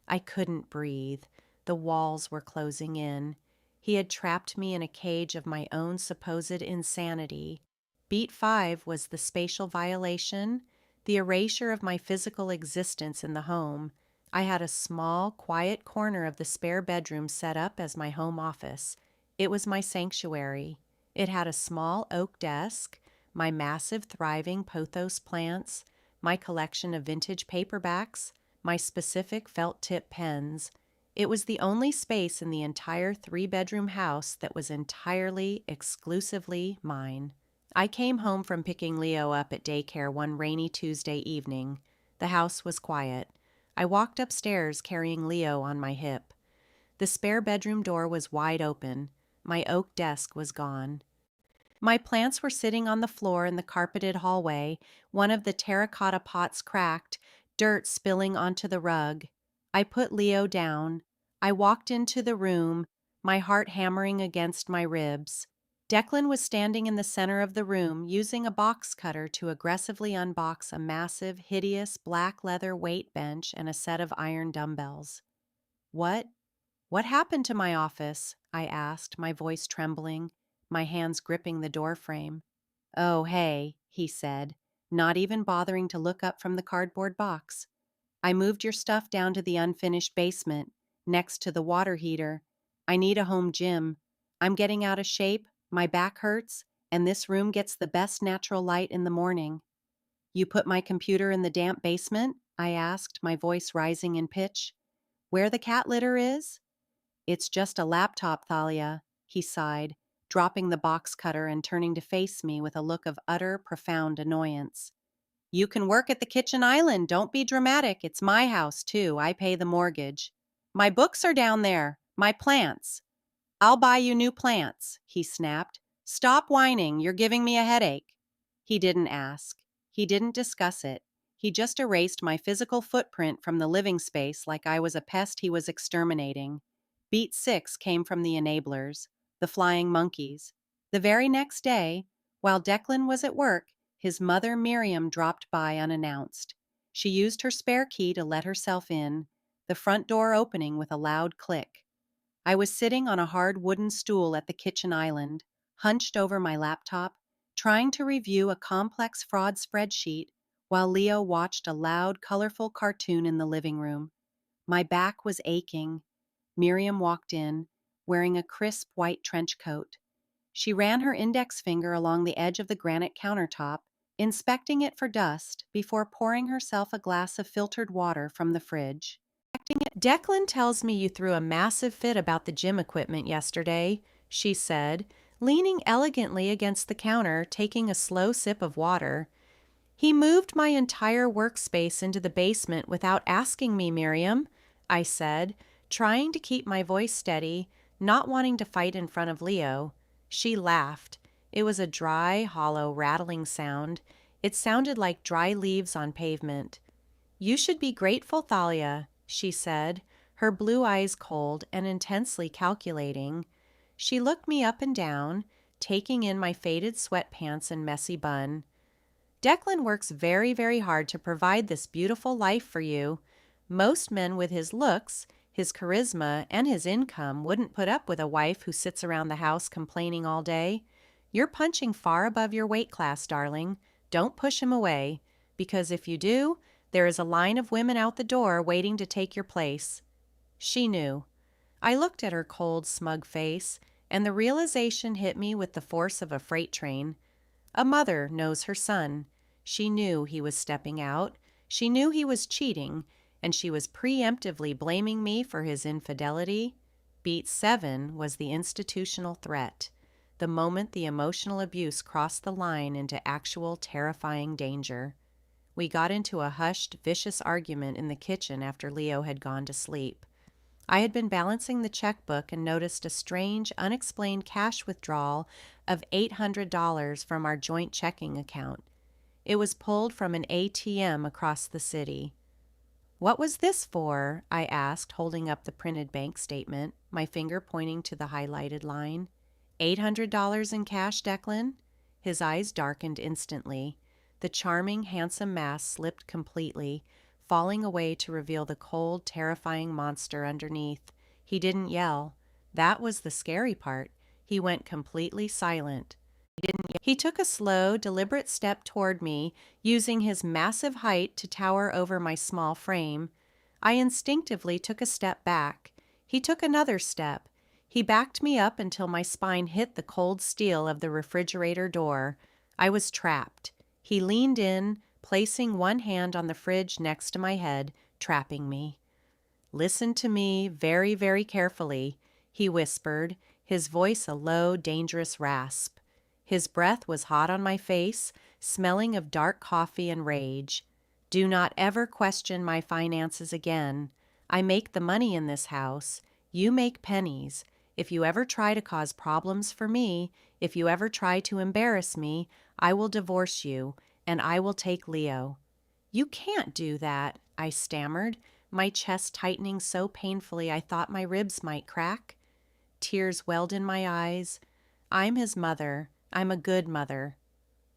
I couldn't breathe. The walls were closing in. He had trapped me in a cage of my own supposed insanity. Beat 5 was the spatial violation, the erasure of my physical existence in the home. I had a small, quiet corner of the spare bedroom set up as my home office. It was my sanctuary. It had a small oak desk, my massive, thriving pothos plants, my collection of vintage paperbacks, my specific felt-tip pens. It was the only space in the entire 3-bedroom house that was entirely, exclusively mine. I came home from picking Leo up at daycare one rainy Tuesday evening. The house was quiet. I walked upstairs carrying Leo on my hip. The spare bedroom door was wide open. My oak desk was gone. My plants were sitting on the floor in the carpeted hallway, one of the terracotta pots cracked, dirt spilling onto the rug. I put Leo down. I walked into the room, my heart hammering against my ribs. Declan was standing in the center of the room, using a box cutter to aggressively unbox a massive, hideous black leather weight bench and a set of iron dumbbells. What happened to my office?" I asked, my voice trembling, my hands gripping the doorframe. "Oh, hey," he said, not even bothering to look up from the cardboard box. "I moved your stuff down to the unfinished basement, next to the water heater. I need a home gym. I'm getting out of shape, my back hurts, and this room gets the best natural light in the morning." "You put my computer in the damp basement?" I asked, my voice rising in pitch. "Where the cat litter is?" "It's just a laptop, Thalia," he sighed, dropping the box cutter and turning to face me with a look of utter, profound annoyance. "You can work at the kitchen island. Don't be dramatic. It's my house, too. I pay the mortgage." "My books are down there," My plants. I'll buy you new plants, he snapped. Stop whining, you're giving me a headache. He didn't ask. He didn't discuss it. He just erased my physical footprint from the living space like I was a pest he was exterminating. Beat 6 came from the enablers, the flying monkeys. The very next day, while Declan was at work, his mother Miriam dropped by unannounced. She used her spare key to let herself in, the front door opening with a loud click. I was sitting on a hard wooden stool at the kitchen island, hunched over my laptop, trying to review a complex fraud spreadsheet while Leo watched a loud, colorful cartoon in the living room. My back was aching. Miriam walked in, wearing a crisp white trench coat. She ran her index finger along the edge of the granite countertop, inspecting it for dust before pouring herself a glass of filtered water from the fridge. Declan tells me you threw a massive fit about the gym equipment yesterday, she said, leaning elegantly against the counter, taking a slow sip of water. He moved my entire workspace into the basement without asking me, Miriam, I said, trying to keep my voice steady, not wanting to fight in front of Leo. She laughed. It was a dry, hollow, rattling sound. It sounded like dry leaves on pavement. You should be grateful, Thalia, she said, her blue eyes cold and intensely calculating. She looked me up and down, taking in my faded sweatpants and messy bun. Declan works very, very hard to provide this beautiful life for you. Most men with his looks, his charisma, and his income wouldn't put up with a wife who sits around the house complaining all day. You're punching far above your weight class, darling. Don't push him away, because if you do, there is a line of women out the door waiting to take your place. She knew. I looked at her cold, smug face, and the realization hit me with the force of a freight train. A mother knows her son. She knew he was stepping out. She knew he was cheating, and she was preemptively blaming me for his infidelity. Beat 7 was the institutional threat, the moment the emotional abuse crossed the line into actual terrifying danger. We got into a hushed, vicious argument in the kitchen after Leo had gone to sleep. I had been balancing the checkbook and noticed a strange, unexplained cash withdrawal of $800 from our joint checking account. It was pulled from an ATM across the city. What was this for? I asked, holding up the printed bank statement, my finger pointing to the highlighted line. $800 in cash, Declan? His eyes darkened instantly. The charming, handsome mask slipped completely, falling away to reveal the cold, terrifying monster underneath. He didn't yell. That was the scary part. He went completely silent. He took a slow, deliberate step toward me, using his massive height to tower over my small frame. I instinctively took a step back. He took another step. He backed me up until my spine hit the cold steel of the refrigerator door. I was trapped. He leaned in, placing one hand on the fridge next to my head, trapping me. Listen to me very, very carefully, he whispered, his voice a low, dangerous rasp. His breath was hot on my face, smelling of dark coffee and rage. Do not ever question my finances again. I make the money in this house. You make pennies. If you ever try to cause problems for me, if you ever try to embarrass me, I will divorce you, and I will take Leo. You can't do that, I stammered, my chest tightening so painfully I thought my ribs might crack. Tears welled in my eyes. I'm his mother. I'm a good mother.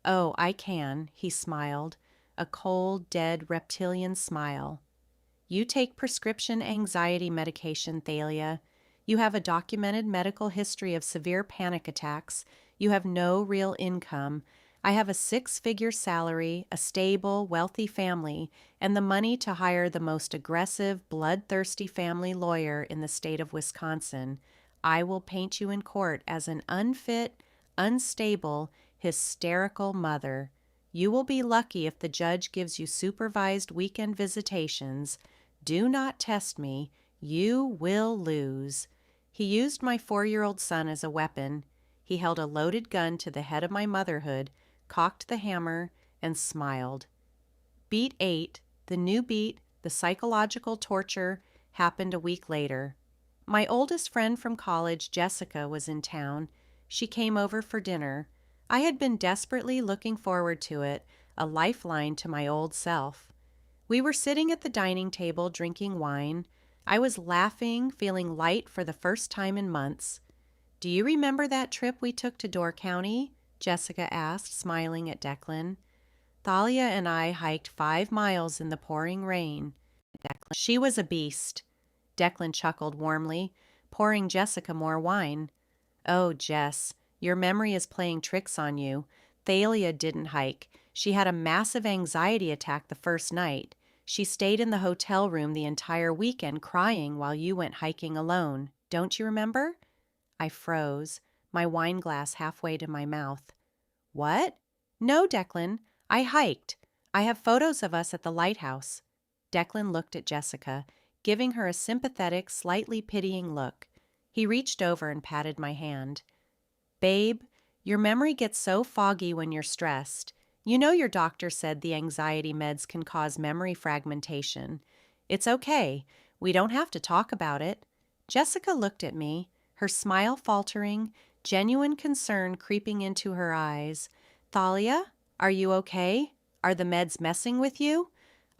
Oh, I can, he smiled, a cold, dead, reptilian smile. You take prescription anxiety medication, Thalia. You have a documented medical history of severe panic attacks. You have no real income. I have a 6-figure salary, a stable, wealthy family, and the money to hire the most aggressive, bloodthirsty family lawyer in the state of Wisconsin. I will paint you in court as an unfit, unstable, hysterical mother. You will be lucky if the judge gives you supervised weekend visitations. Do not test me. You will lose. He used my 4-year-old son as a weapon. He held a loaded gun to the head of my motherhood, cocked the hammer, and smiled. Beat 8, the new beat, the psychological torture, happened a week later. my oldest friend from college, Jessica, was in town. She came over for dinner. I had been desperately looking forward to it, a lifeline to my old self. We were sitting at the dining table drinking wine. I was laughing, feeling light for the first time in months. "Do you remember that trip we took to Door County?" Jessica asked, smiling at Declan. "Thalia and I hiked 5 miles in the pouring rain." She was a beast. Declan chuckled warmly, pouring Jessica more wine. "Oh, Jess, your memory is playing tricks on you. Thalia didn't hike. She had a massive anxiety attack the first night. She stayed in the hotel room the entire weekend crying while you went hiking alone. Don't you remember?" I froze, my wine glass halfway to my mouth. "What?" "No, Declan. I hiked. I have photos of us at the lighthouse." Declan looked at Jessica, giving her a sympathetic, slightly pitying look. He reached over and patted my hand. "Babe, your memory gets so foggy when you're stressed. You know your doctor said the anxiety meds can cause memory fragmentation. It's okay. We don't have to talk about it." Jessica looked at me, her smile faltering, genuine concern creeping into her eyes. "Thalia, are you okay? Are the meds messing with you?"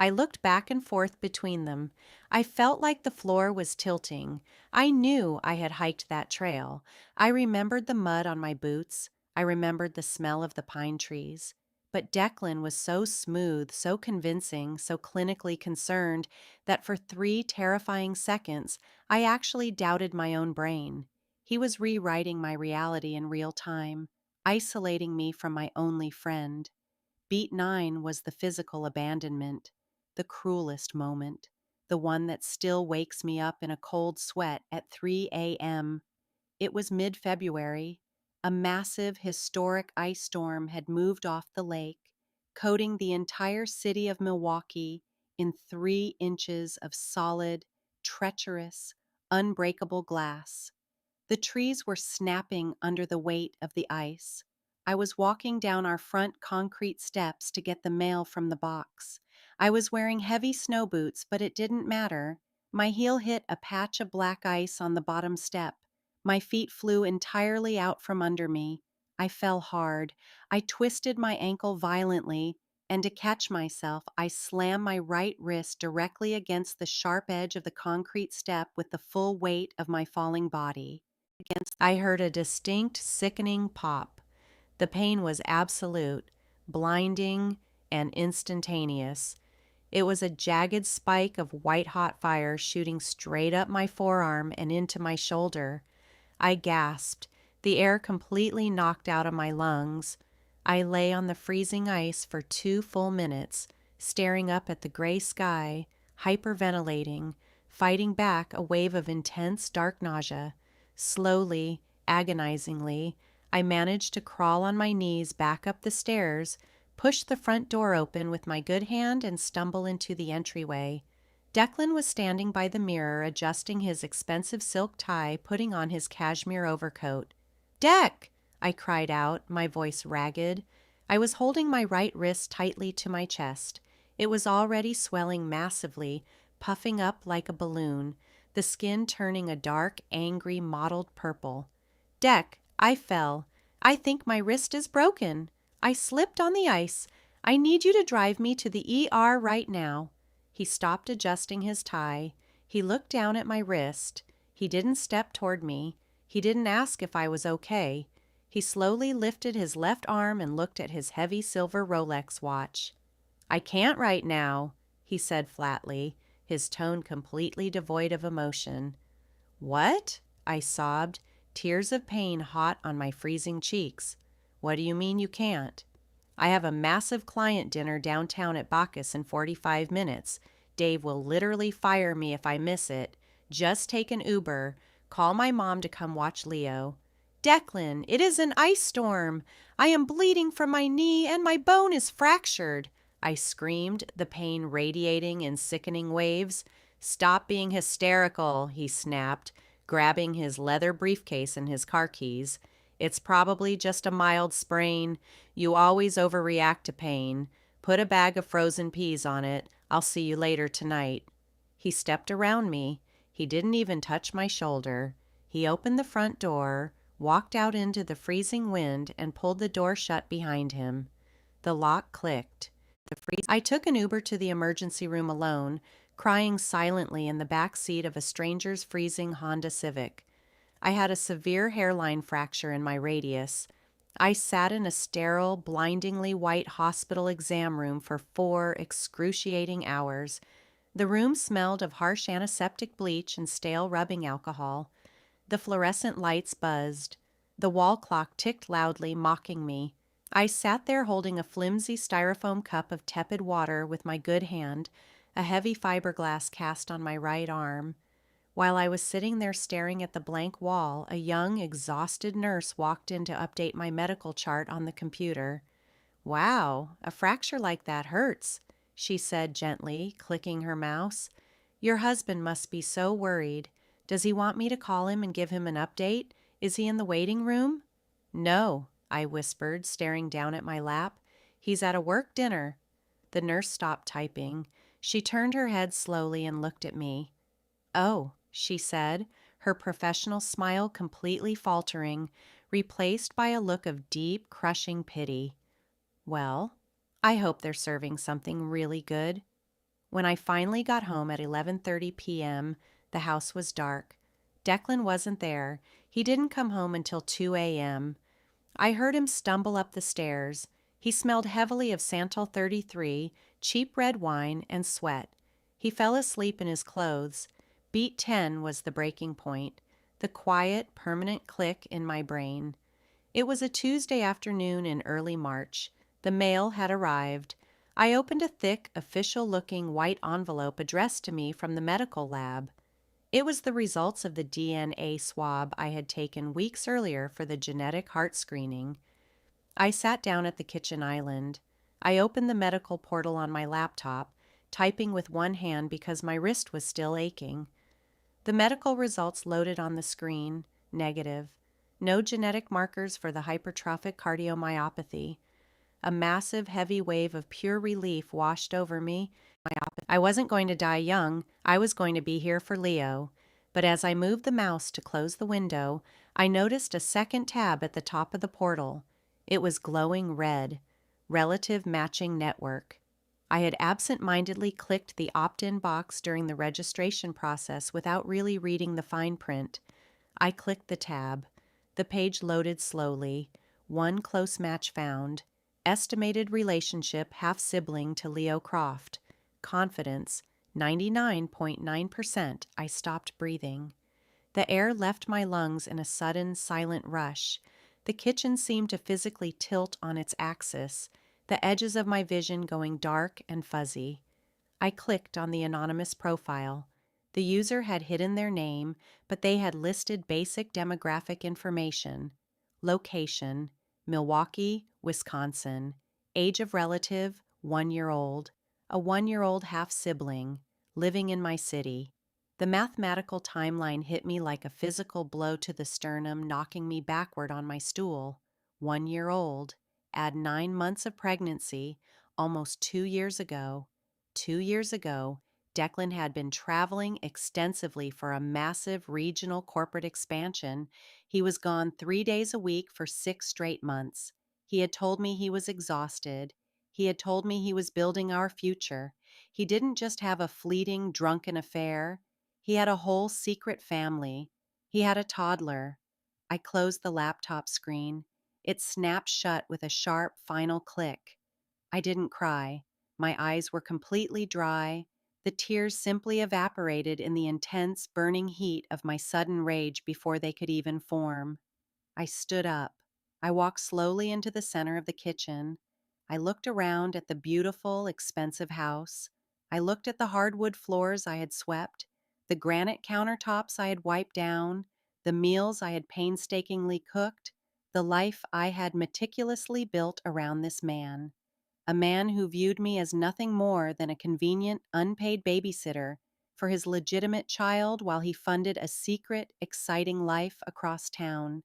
I looked back and forth between them. I felt like the floor was tilting. I knew I had hiked that trail. I remembered the mud on my boots. I remembered the smell of the pine trees. But Declan was so smooth, so convincing, so clinically concerned that for 3 terrifying seconds, I actually doubted my own brain. He was rewriting my reality in real time, isolating me from my only friend. Beat 9 was the physical abandonment, the cruelest moment, the one that still wakes me up in a cold sweat at 3 a.m. It was mid-February. A massive, historic ice storm had moved off the lake, coating the entire city of Milwaukee in 3 inches of solid, treacherous, unbreakable glass. The trees were snapping under the weight of the ice. I was walking down our front concrete steps to get the mail from the box. I was wearing heavy snow boots, but it didn't matter. My heel hit a patch of black ice on the bottom step. My feet flew entirely out from under me. I fell hard. I twisted my ankle violently, and to catch myself, I slammed my right wrist directly against the sharp edge of the concrete step with the full weight of my falling body. I heard a distinct, sickening pop. The pain was absolute, blinding, and instantaneous. It was a jagged spike of white-hot fire shooting straight up my forearm and into my shoulder. I gasped, the air completely knocked out of my lungs. I lay on the freezing ice for 2 full minutes, staring up at the gray sky, hyperventilating, fighting back a wave of intense dark nausea. Slowly, agonizingly, I managed to crawl on my knees back up the stairs, push the front door open with my good hand, and stumble into the entryway. Declan was standing by the mirror, adjusting his expensive silk tie, putting on his cashmere overcoat. "Deck!" I cried out, my voice ragged. I was holding my right wrist tightly to my chest. It was already swelling massively, puffing up like a balloon, the skin turning a dark, angry, mottled purple. "Deck, I fell. I think my wrist is broken. I slipped on the ice. I need you to drive me to the ER right now." He stopped adjusting his tie. He looked down at my wrist. He didn't step toward me. He didn't ask if I was okay. He slowly lifted his left arm and looked at his heavy silver Rolex watch. "I can't right now," he said flatly, his tone completely devoid of emotion. "What?" I sobbed, tears of pain hot on my freezing cheeks. "What do you mean you can't?" "I have a massive client dinner downtown at Bacchus in 45 minutes. Dave will literally fire me if I miss it. Just take an Uber. Call my mom to come watch Leo." "Declan, it is an ice storm. I am bleeding from my knee and my bone is fractured," I screamed, the pain radiating in sickening waves. "Stop being hysterical," he snapped, grabbing his leather briefcase and his car keys. "It's probably just a mild sprain. You always overreact to pain. Put a bag of frozen peas on it. I'll see you later tonight." He stepped around me. He didn't even touch my shoulder. He opened the front door, walked out into the freezing wind, and pulled the door shut behind him. The lock clicked. I took an Uber to the emergency room alone, crying silently in the back seat of a stranger's freezing Honda Civic. I had a severe hairline fracture in my radius. I sat in a sterile, blindingly white hospital exam room for 4 excruciating hours. The room smelled of harsh antiseptic bleach and stale rubbing alcohol. The fluorescent lights buzzed. The wall clock ticked loudly, mocking me. I sat there holding a flimsy styrofoam cup of tepid water with my good hand, a heavy fiberglass cast on my right arm. While I was sitting there staring at the blank wall, a young, exhausted nurse walked in to update my medical chart on the computer. "Wow, a fracture like that hurts," she said gently, clicking her mouse. "Your husband must be so worried. Does he want me to call him and give him an update? Is he in the waiting room?" "No," I whispered, staring down at my lap. "He's at a work dinner." The nurse stopped typing. She turned her head slowly and looked at me. "Oh," she said, her professional smile completely faltering, replaced by a look of deep, crushing pity. "Well, I hope they're serving something really good." When I finally got home at 11:30 p.m., the house was dark. Declan wasn't there. He didn't come home until 2 a.m. I heard him stumble up the stairs. He smelled heavily of Santal 33, cheap red wine, and sweat. He fell asleep in his clothes. Beat 10 was the breaking point, the quiet, permanent click in my brain. It was a Tuesday afternoon in early March. The mail had arrived. I opened a thick, official-looking white envelope addressed to me from the medical lab. It was the results of the DNA swab I had taken weeks earlier for the genetic heart screening. I sat down at the kitchen island. I opened the medical portal on my laptop, typing with one hand because my wrist was still aching. The medical results loaded on the screen. Negative. No genetic markers for the hypertrophic cardiomyopathy. A massive, heavy wave of pure relief washed over me. I wasn't going to die young. I was going to be here for Leo. But as I moved the mouse to close the window, I noticed a second tab at the top of the portal. It was glowing red. Relative Matching Network. I had absent-mindedly clicked the opt-in box during the registration process without really reading the fine print. I clicked the tab. The page loaded slowly. One close match found. Estimated relationship half-sibling to Leo Croft. Confidence, 99.9%. I stopped breathing. The air left my lungs in a sudden, silent rush. The kitchen seemed to physically tilt on its axis, the edges of my vision going dark and fuzzy. I clicked on the anonymous profile. The user had hidden their name, but they had listed basic demographic information. Location, Milwaukee, Wisconsin. Age of relative, 1-year-old. A 1-year-old half-sibling. Living in my city. The mathematical timeline hit me like a physical blow to the sternum, knocking me backward on my stool. 1-year-old. Add 9 months of pregnancy, almost 2 years ago. 2 years ago, Declan had been traveling extensively for a massive regional corporate expansion. He was gone 3 days a week for 6 straight months. He had told me he was exhausted. He had told me he was building our future. He didn't just have a fleeting, drunken affair. He had a whole secret family. He had a toddler. I closed the laptop screen. It snapped shut with a sharp, final click. I didn't cry. My eyes were completely dry. The tears simply evaporated in the intense, burning heat of my sudden rage before they could even form. I stood up. I walked slowly into the center of the kitchen. I looked around at the beautiful, expensive house. I looked at the hardwood floors I had swept, the granite countertops I had wiped down, the meals I had painstakingly cooked, the life I had meticulously built around this man. A man who viewed me as nothing more than a convenient, unpaid babysitter for his legitimate child while he funded a secret, exciting life across town.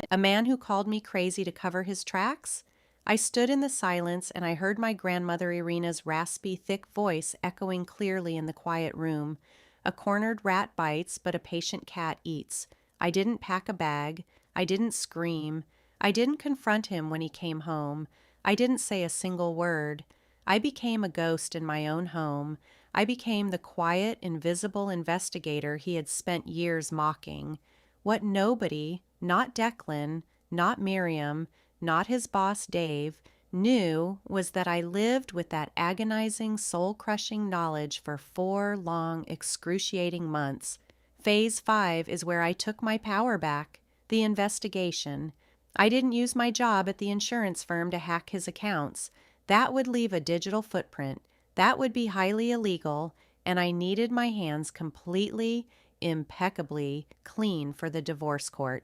A man who called me crazy to cover his tracks? I stood in the silence and I heard my grandmother Irina's raspy, thick voice echoing clearly in the quiet room. A cornered rat bites, but a patient cat eats. I didn't pack a bag. I didn't scream. I didn't confront him when he came home. I didn't say a single word. I became a ghost in my own home. I became the quiet, invisible investigator he had spent years mocking. What nobody, not Declan, not Miriam, not his boss Dave, knew was that I lived with that agonizing, soul-crushing knowledge for 4 long, excruciating months. Phase 5 is where I took my power back, the investigation. I didn't use my job at the insurance firm to hack his accounts. That would leave a digital footprint. That would be highly illegal, and I needed my hands completely, impeccably clean for the divorce court.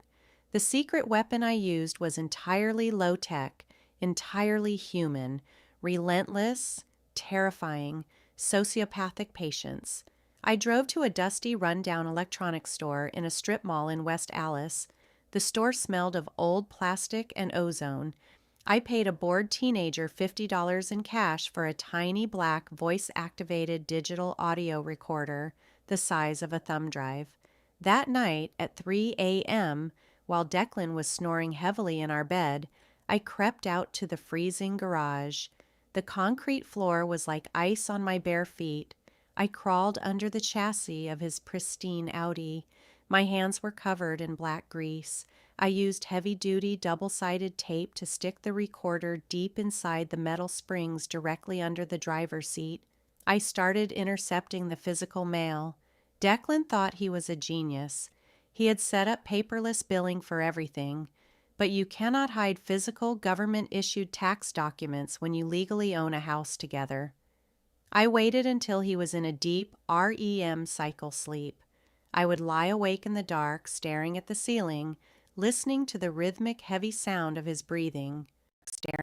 The secret weapon I used was entirely low-tech, entirely human, relentless, terrifying, sociopathic patience. I drove to a dusty, run-down electronics store in a strip mall in West Allis. The store smelled of old plastic and ozone. I paid a bored teenager $50 in cash for a tiny black voice-activated digital audio recorder the size of a thumb drive. That night at 3 a.m., while Declan was snoring heavily in our bed, I crept out to the freezing garage. The concrete floor was like ice on my bare feet. I crawled under the chassis of his pristine Audi. My hands were covered in black grease. I used heavy-duty, double-sided tape to stick the recorder deep inside the metal springs directly under the driver's seat. I started intercepting the physical mail. Declan thought he was a genius. He had set up paperless billing for everything. But you cannot hide physical, government-issued tax documents when you legally own a house together. I waited until he was in a deep REM cycle sleep. I would lie awake in the dark, staring at the ceiling, listening to the rhythmic, heavy sound of his breathing.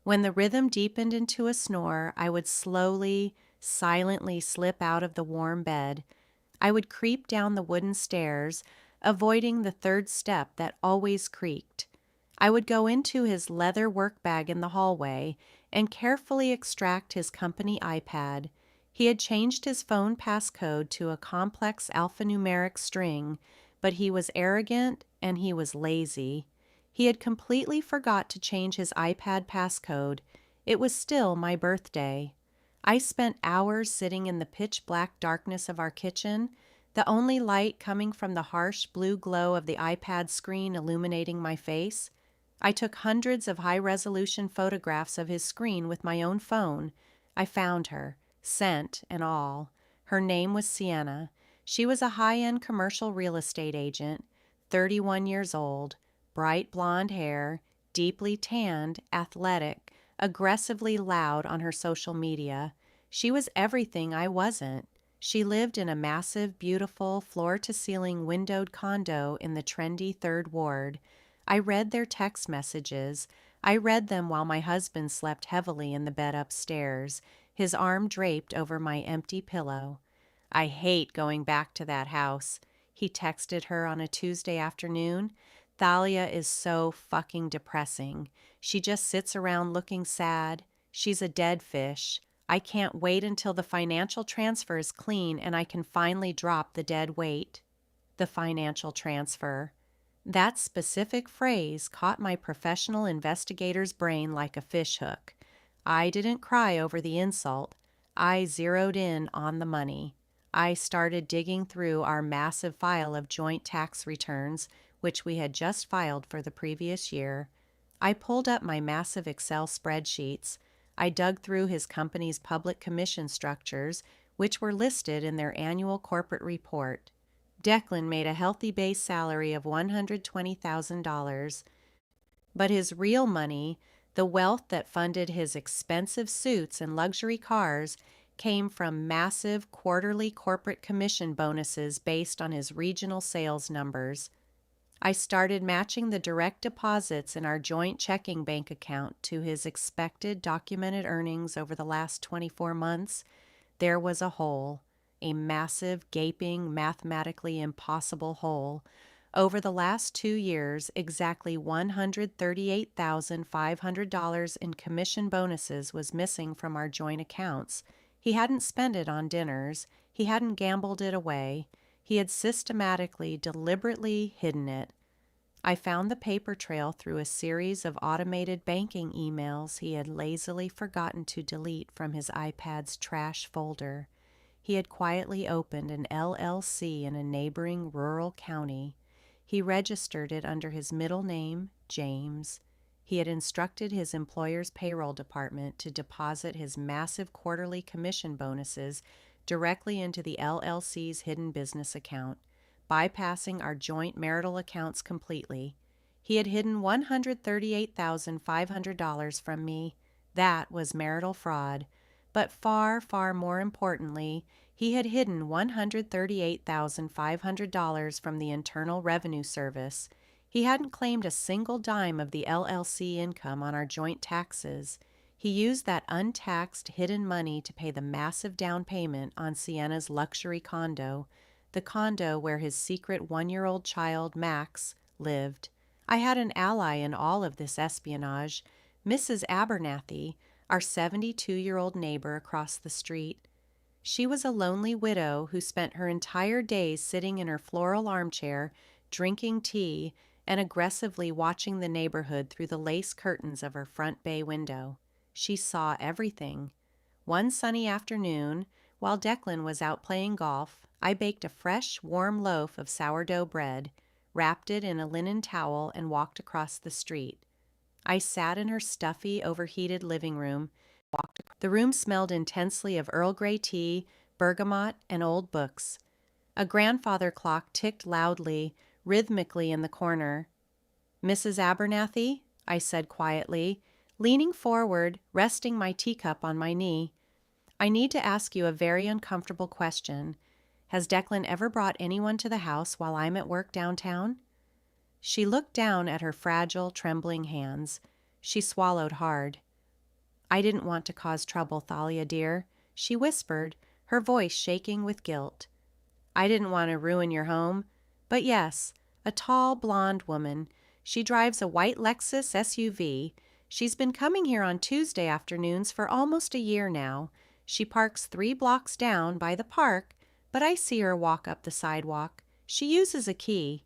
When the rhythm deepened into a snore, I would slowly, silently slip out of the warm bed. I would creep down the wooden stairs, avoiding the third step that always creaked. I would go into his leather work bag in the hallway and carefully extract his company iPad. He had changed his phone passcode to a complex alphanumeric string, but he was arrogant and he was lazy. He had completely forgot to change his iPad passcode. It was still my birthday. I spent hours sitting in the pitch-black darkness of our kitchen, the only light coming from the harsh blue glow of the iPad screen illuminating my face. I took hundreds of high-resolution photographs of his screen with my own phone. I found her, scent and all. Her name was Sienna. She was a high-end commercial real estate agent, 31 years old, bright blonde hair, deeply tanned, athletic, aggressively loud on her social media. She was everything I wasn't. She lived in a massive, beautiful, floor-to-ceiling windowed condo in the trendy 3rd Ward. I read their text messages. I read them while my husband slept heavily in the bed upstairs, his arm draped over my empty pillow. "I hate going back to that house," he texted her on a Tuesday afternoon. "Thalia is so fucking depressing. She just sits around looking sad. She's a dead fish. I can't wait until the financial transfer is clean and I can finally drop the dead weight." The financial transfer. That specific phrase caught my professional investigator's brain like a fishhook. I didn't cry over the insult. I zeroed in on the money. I started digging through our massive file of joint tax returns, which we had just filed for the previous year. I pulled up my massive Excel spreadsheets. I dug through his company's public commission structures, which were listed in their annual corporate report. Declan made a healthy base salary of $120,000, but his real money, the wealth that funded his expensive suits and luxury cars, came from massive quarterly corporate commission bonuses based on his regional sales numbers. I started matching the direct deposits in our joint checking bank account to his expected documented earnings over the last 24 months. There was a hole. A massive, gaping, mathematically impossible hole. Over the last 2 years, exactly $138,500 in commission bonuses was missing from our joint accounts. He hadn't spent it on dinners. He hadn't gambled it away. He had systematically, deliberately hidden it. I found the paper trail through a series of automated banking emails he had lazily forgotten to delete from his iPad's trash folder. He had quietly opened an LLC in a neighboring rural county. He registered it under his middle name, James. He had instructed his employer's payroll department to deposit his massive quarterly commission bonuses directly into the LLC's hidden business account, bypassing our joint marital accounts completely. He had hidden $138,500 from me. That was marital fraud. But far, far more importantly, he had hidden $138,500 from the Internal Revenue Service. He hadn't claimed a single dime of the LLC income on our joint taxes. He used that untaxed, hidden money to pay the massive down payment on Sienna's luxury condo, the condo where his secret 1-year-old child, Max, lived. I had an ally in all of this espionage, Mrs. Abernathy, our 72-year-old neighbor across the street. She was a lonely widow who spent her entire days sitting in her floral armchair, drinking tea, and aggressively watching the neighborhood through the lace curtains of her front bay window. She saw everything. One sunny afternoon, while Declan was out playing golf, I baked a fresh, warm loaf of sourdough bread, wrapped it in a linen towel, and walked across the street. I sat in her stuffy, overheated living room. The room smelled intensely of Earl Grey tea, bergamot, and old books. A grandfather clock ticked loudly, rhythmically in the corner. "Mrs. Abernathy," I said quietly, leaning forward, resting my teacup on my knee, "I need to ask you a very uncomfortable question. Has Declan ever brought anyone to the house while I'm at work downtown?" She looked down at her fragile, trembling hands. She swallowed hard. "I didn't want to cause trouble, Thalia dear," she whispered, her voice shaking with guilt. "I didn't want to ruin your home. But yes, a tall, blonde woman. She drives a white Lexus SUV. She's been coming here on Tuesday afternoons for almost a year now. She parks 3 blocks down by the park, but I see her walk up the sidewalk. She uses a key."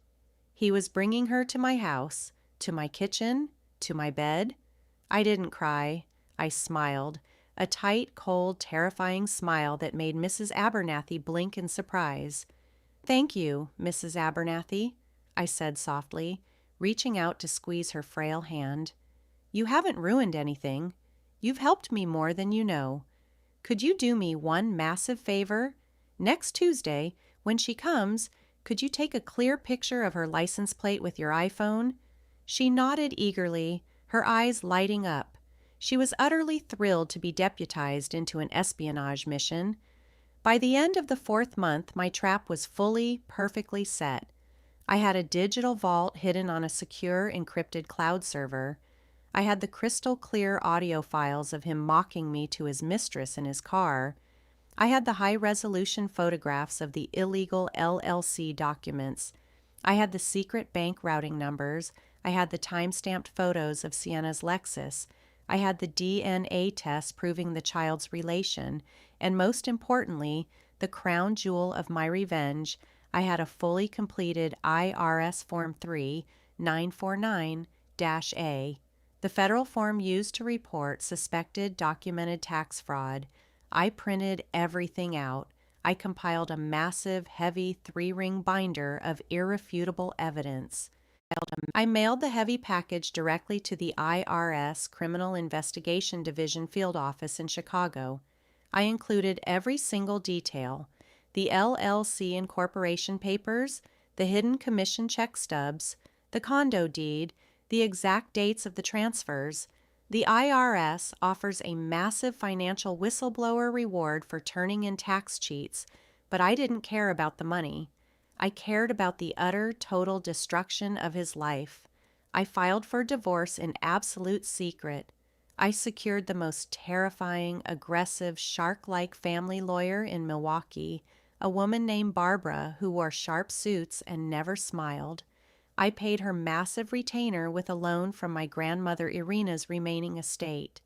He was bringing her to my house, to my kitchen, to my bed. I didn't cry. I smiled, a tight, cold, terrifying smile that made Mrs. Abernathy blink in surprise. "Thank you, Mrs. Abernathy," I said softly, reaching out to squeeze her frail hand. "You haven't ruined anything. You've helped me more than you know. Could you do me one massive favor? Next Tuesday, when she comes, could you take a clear picture of her license plate with your iPhone?" She nodded eagerly, her eyes lighting up. She was utterly thrilled to be deputized into an espionage mission. By the end of the 4th month, my trap was fully, perfectly set. I had a digital vault hidden on a secure, encrypted cloud server. I had the crystal-clear audio files of him mocking me to his mistress in his car. I had the high-resolution photographs of the illegal LLC documents. I had the secret bank routing numbers. I had the time-stamped photos of Sienna's Lexus. I had the DNA test proving the child's relation. And most importantly, the crown jewel of my revenge, I had a fully completed IRS Form 3 949-A, the federal form used to report suspected documented tax fraud. I printed everything out. I compiled a massive, heavy 3-ring binder of irrefutable evidence. I mailed the heavy package directly to the IRS Criminal Investigation Division field office in Chicago. I included every single detail: the LLC incorporation papers, the hidden commission check stubs, the condo deed, the exact dates of the transfers. The IRS offers a massive financial whistleblower reward for turning in tax cheats, but I didn't care about the money. I cared about the utter, total destruction of his life. I filed for divorce in absolute secret. I secured the most terrifying, aggressive, shark-like family lawyer in Milwaukee, a woman named Barbara who wore sharp suits and never smiled. I paid her massive retainer with a loan from my grandmother Irina's remaining estate.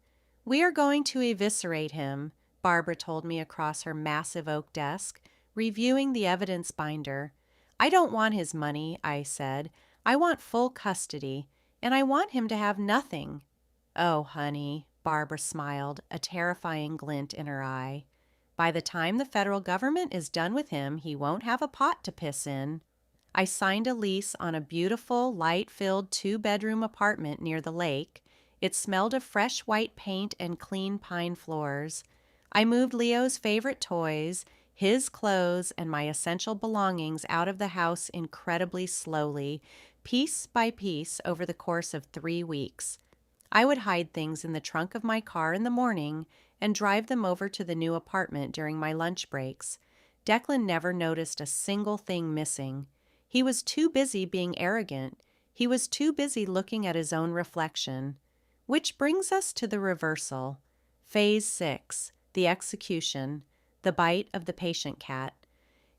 "We are going to eviscerate him," Barbara told me across her massive oak desk. reviewing the evidence binder. I don't want his money, I said. I want full custody, and I want him to have nothing. Oh, honey, Barbara smiled, a terrifying glint in her eye. By the time the federal government is done with him, he won't have a pot to piss in. I signed a lease on a beautiful, light-filled 2-bedroom apartment near the lake. It smelled of fresh white paint and clean pine floors. I moved Leo's favorite toys, his clothes, and my essential belongings out of the house incredibly slowly, piece by piece, over the course of 3 weeks. I would hide things in the trunk of my car in the morning and drive them over to the new apartment during my lunch breaks. Declan never noticed a single thing missing. He was too busy being arrogant. He was too busy looking at his own reflection. Which brings us to the reversal. Phase 6, the execution, the bite of the patient cat.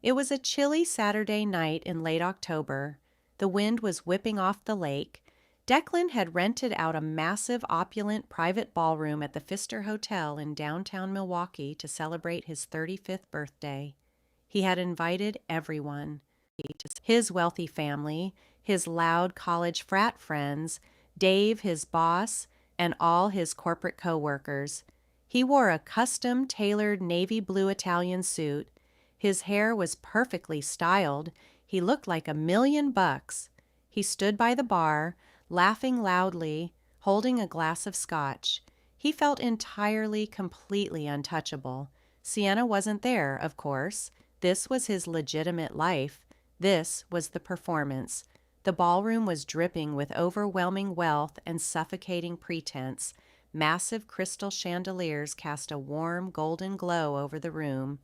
It was a chilly Saturday night in late October. The wind was whipping off the lake. Declan had rented out a massive, opulent private ballroom at the Pfister Hotel in downtown Milwaukee to celebrate his 35th birthday. He had invited everyone. His wealthy family, his loud college frat friends, Dave, his boss, and all his corporate co-workers. He wore a custom-tailored navy blue Italian suit. His hair was perfectly styled. He looked like $1,000,000. He stood by the bar, laughing loudly, holding a glass of scotch. He felt entirely, completely untouchable. Sienna wasn't there, of course. This was his legitimate life. This was the performance. The ballroom was dripping with overwhelming wealth and suffocating pretense. Massive crystal chandeliers cast a warm, golden glow over the room.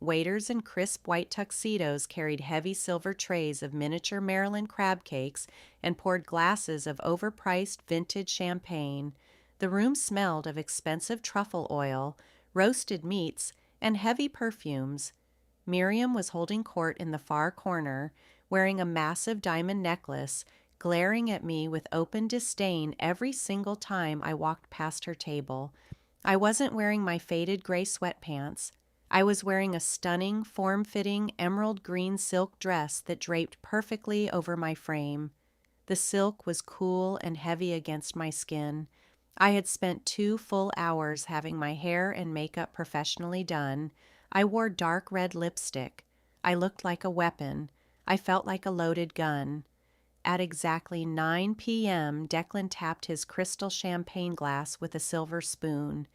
Waiters in crisp white tuxedos carried heavy silver trays of miniature Maryland crab cakes and poured glasses of overpriced vintage champagne. The room smelled of expensive truffle oil, roasted meats, and heavy perfumes. Miriam was holding court in the far corner, wearing a massive diamond necklace, glaring at me with open disdain every single time I walked past her table. I wasn't wearing my faded gray sweatpants. I was wearing a stunning, form-fitting, emerald green silk dress that draped perfectly over my frame. The silk was cool and heavy against my skin. I had spent 2 full hours having my hair and makeup professionally done. I wore dark red lipstick. I looked like a weapon. I felt like a loaded gun. At exactly 9 p.m., Declan tapped his crystal champagne glass with a silver spoon.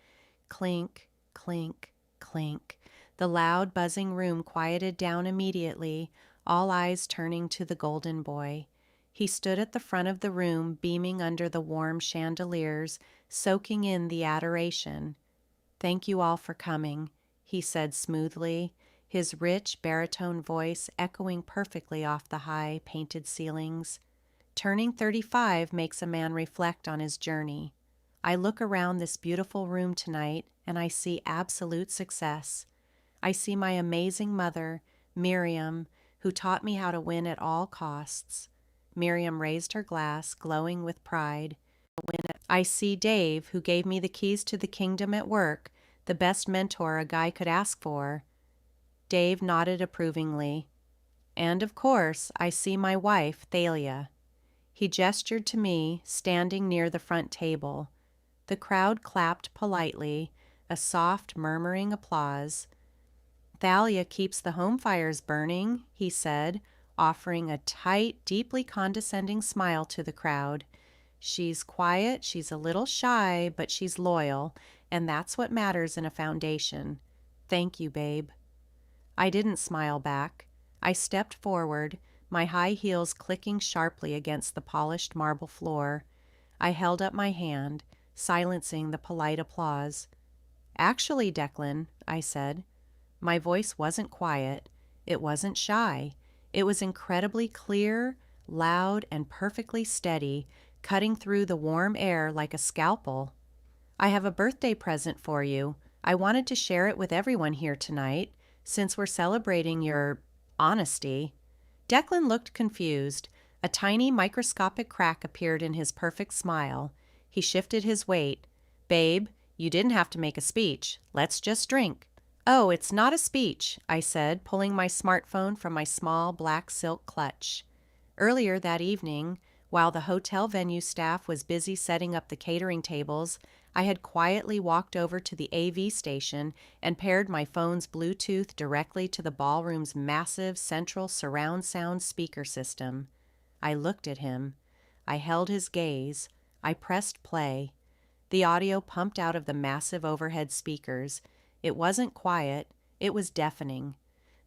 Clink, clink, clink. The loud, buzzing room quieted down immediately, all eyes turning to the golden boy. He stood at the front of the room, beaming under the warm chandeliers, soaking in the adoration. "Thank you all for coming," he said smoothly, his rich baritone voice echoing perfectly off the high, painted ceilings. Turning 35 makes a man reflect on his journey. I look around this beautiful room tonight, and I see absolute success. I see my amazing mother, Miriam, who taught me how to win at all costs. Miriam raised her glass, glowing with pride. I see Dave, who gave me the keys to the kingdom at work, the best mentor a guy could ask for. Dave nodded approvingly. And, of course, I see my wife, Thalia. He gestured to me, standing near the front table. The crowd clapped politely, a soft, murmuring applause. "Thalia keeps the home fires burning," he said, offering a tight, deeply condescending smile to the crowd. "She's quiet, she's a little shy, but she's loyal, and that's what matters in a foundation. Thank you, babe." I didn't smile back. I stepped forward, my high heels clicking sharply against the polished marble floor. I held up my hand, silencing the polite applause. "Actually, Declan," I said. My voice wasn't quiet. It wasn't shy. It was incredibly clear, loud, and perfectly steady, cutting through the warm air like a scalpel. "I have a birthday present for you. I wanted to share it with everyone here tonight, since we're celebrating your honesty." Declan looked confused. A tiny microscopic crack appeared in his perfect smile. He shifted his weight. "Babe, you didn't have to make a speech. Let's just drink." Oh, it's not a speech, I said, pulling my smartphone from my small black silk clutch. Earlier that evening, while the hotel venue staff was busy setting up the catering tables, I had quietly walked over to the AV station and paired my phone's Bluetooth directly to the ballroom's massive central surround sound speaker system. I looked at him. I held his gaze. I pressed play. The audio pumped out of the massive overhead speakers. It wasn't quiet. It was deafening.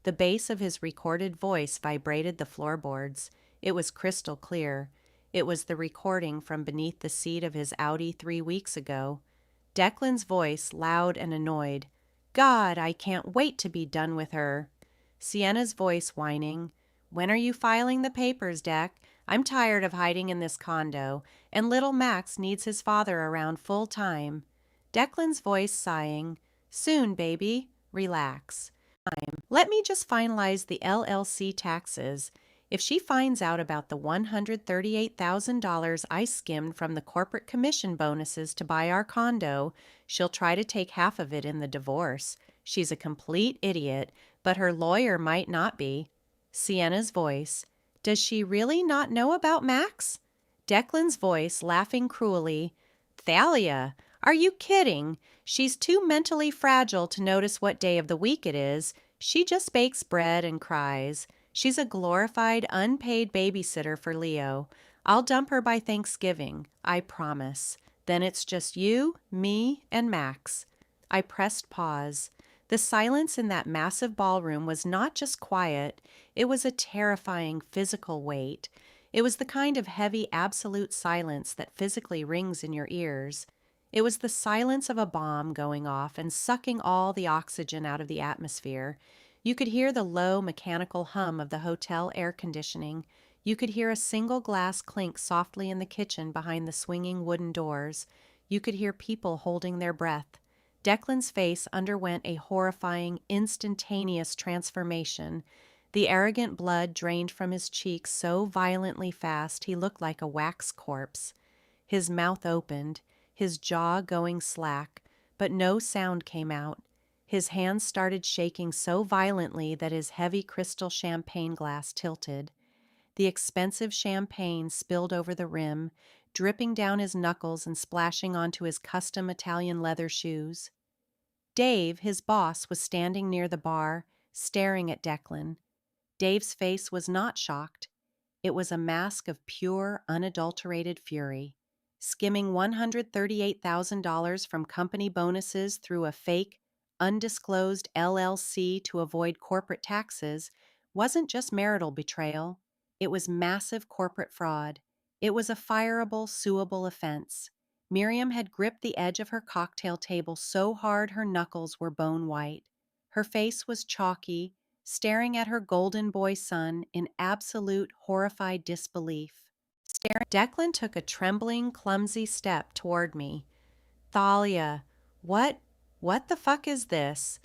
The bass of his recorded voice vibrated the floorboards. It was crystal clear. It was the recording from beneath the seat of his Audi 3 weeks ago. Declan's voice, loud and annoyed. God, I can't wait to be done with her. Sienna's voice whining. When are you filing the papers, Dec? I'm tired of hiding in this condo, and little Max needs his father around full time. Declan's voice sighing. Soon, baby. Relax. Let me just finalize the LLC taxes. If she finds out about the $138,000 I skimmed from the corporate commission bonuses to buy our condo, she'll try to take half of it in the divorce. She's a complete idiot, but her lawyer might not be. Sienna's voice. Does she really not know about Max? Declan's voice, laughing cruelly. Thalia, are you kidding? She's too mentally fragile to notice what day of the week it is. She just bakes bread and cries. She's a glorified, unpaid babysitter for Leo. I'll dump her by Thanksgiving, I promise. Then it's just you, me, and Max. I pressed pause. The silence in that massive ballroom was not just quiet, it was a terrifying physical weight. It was the kind of heavy, absolute silence that physically rings in your ears. It was the silence of a bomb going off and sucking all the oxygen out of the atmosphere. You could hear the low, mechanical hum of the hotel air conditioning. You could hear a single glass clink softly in the kitchen behind the swinging wooden doors. You could hear people holding their breath. Declan's face underwent a horrifying, instantaneous transformation. The arrogant blood drained from his cheeks so violently fast he looked like a wax corpse. His mouth opened, his jaw going slack, but no sound came out. His hands started shaking so violently that his heavy crystal champagne glass tilted. The expensive champagne spilled over the rim, dripping down his knuckles and splashing onto his custom Italian leather shoes. Dave, his boss, was standing near the bar, staring at Declan. Dave's face was not shocked. It was a mask of pure, unadulterated fury. Skimming $138,000 from company bonuses through a fake, undisclosed LLC to avoid corporate taxes wasn't just marital betrayal. It was massive corporate fraud. It was a fireable, suable offense. Miriam had gripped the edge of her cocktail table so hard her knuckles were bone white. Her face was chalky, staring at her golden boy son in absolute horrified disbelief. Declan took a trembling, clumsy step toward me. Thalia, what the fuck is this?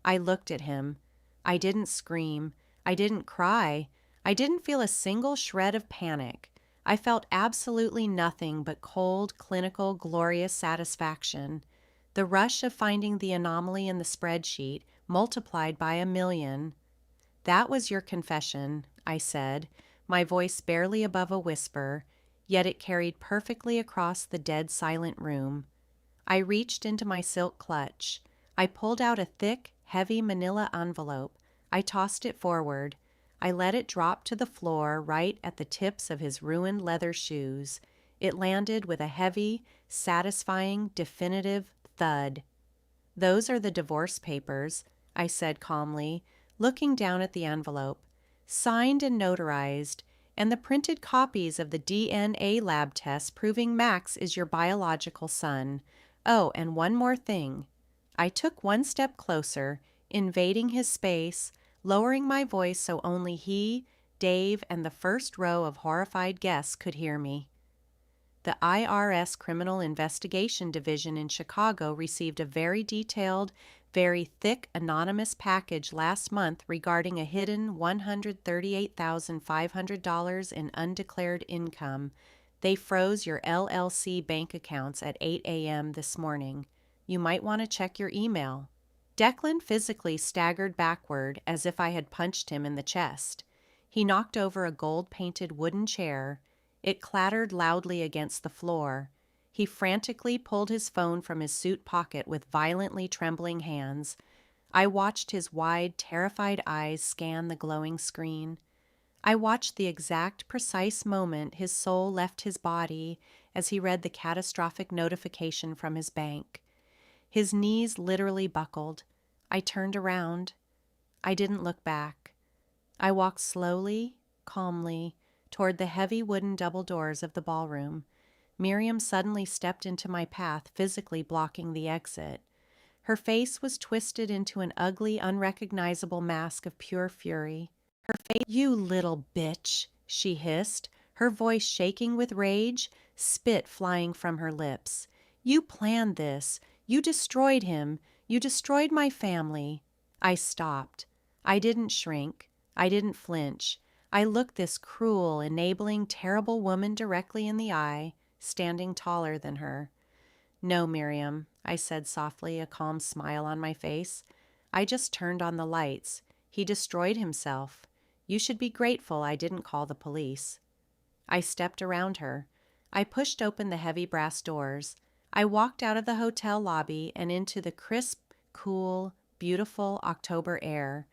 I looked at him. I didn't scream. I didn't cry. I didn't feel a single shred of panic. I felt absolutely nothing but cold, clinical, glorious satisfaction. The rush of finding the anomaly in the spreadsheet multiplied by 1,000,000. That was your confession, I said, my voice barely above a whisper, yet it carried perfectly across the dead silent room. I reached into my silk clutch. I pulled out a thick, heavy manila envelope. I tossed it forward. I let it drop to the floor right at the tips of his ruined leather shoes. It landed with a heavy, satisfying, definitive thud. Those are the divorce papers, I said calmly, looking down at the envelope. Signed and notarized, and the printed copies of the DNA lab tests proving Max is your biological son. Oh, and one more thing. I took one step closer, invading his space, lowering my voice so only he, Dave, and the first row of horrified guests could hear me. The IRS Criminal Investigation Division in Chicago received a very detailed, very thick anonymous package last month regarding a hidden $138,500 in undeclared income. They froze your LLC bank accounts at 8 a.m. this morning. You might want to check your email. Declan physically staggered backward as if I had punched him in the chest. He knocked over a gold-painted wooden chair. It clattered loudly against the floor. He frantically pulled his phone from his suit pocket with violently trembling hands. I watched his wide, terrified eyes scan the glowing screen. I watched the exact, precise moment his soul left his body as he read the catastrophic notification from his bank. His knees literally buckled. I turned around. I didn't look back. I walked slowly, calmly, toward the heavy wooden double doors of the ballroom. Miriam suddenly stepped into my path, physically blocking the exit. Her face was twisted into an ugly, unrecognizable mask of pure fury. Her face, "You little bitch," she hissed, her voice shaking with rage, spit flying from her lips. "You planned this. You destroyed him. You destroyed my family." I stopped. I didn't shrink. I didn't flinch. I looked this cruel, enabling, terrible woman directly in the eye, standing taller than her. "No, Miriam," I said softly, a calm smile on my face. "I just turned on the lights. He destroyed himself. You should be grateful I didn't call the police." I stepped around her. I pushed open the heavy brass doors. I walked out of the hotel lobby and into the crisp, cool, beautiful October air.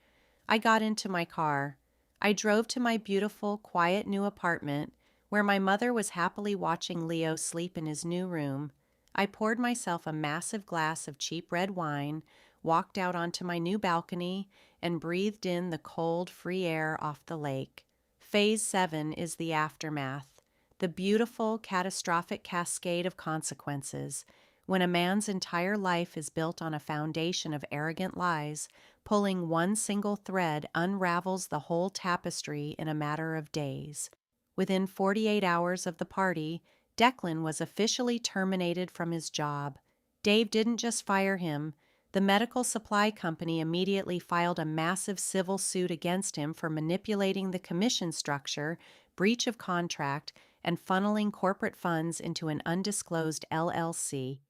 I got into my car. I drove to my beautiful, quiet new apartment, where my mother was happily watching Leo sleep in his new room. I poured myself a massive glass of cheap red wine, walked out onto my new balcony, and breathed in the cold, free air off the lake. Phase 7 is the aftermath, the beautiful, catastrophic cascade of consequences. When a man's entire life is built on a foundation of arrogant lies, pulling one single thread unravels the whole tapestry in a matter of days. Within 48 hours of the party, Declan was officially terminated from his job. Dave didn't just fire him. The medical supply company immediately filed a massive civil suit against him for manipulating the commission structure, breach of contract, and funneling corporate funds into an undisclosed LLC.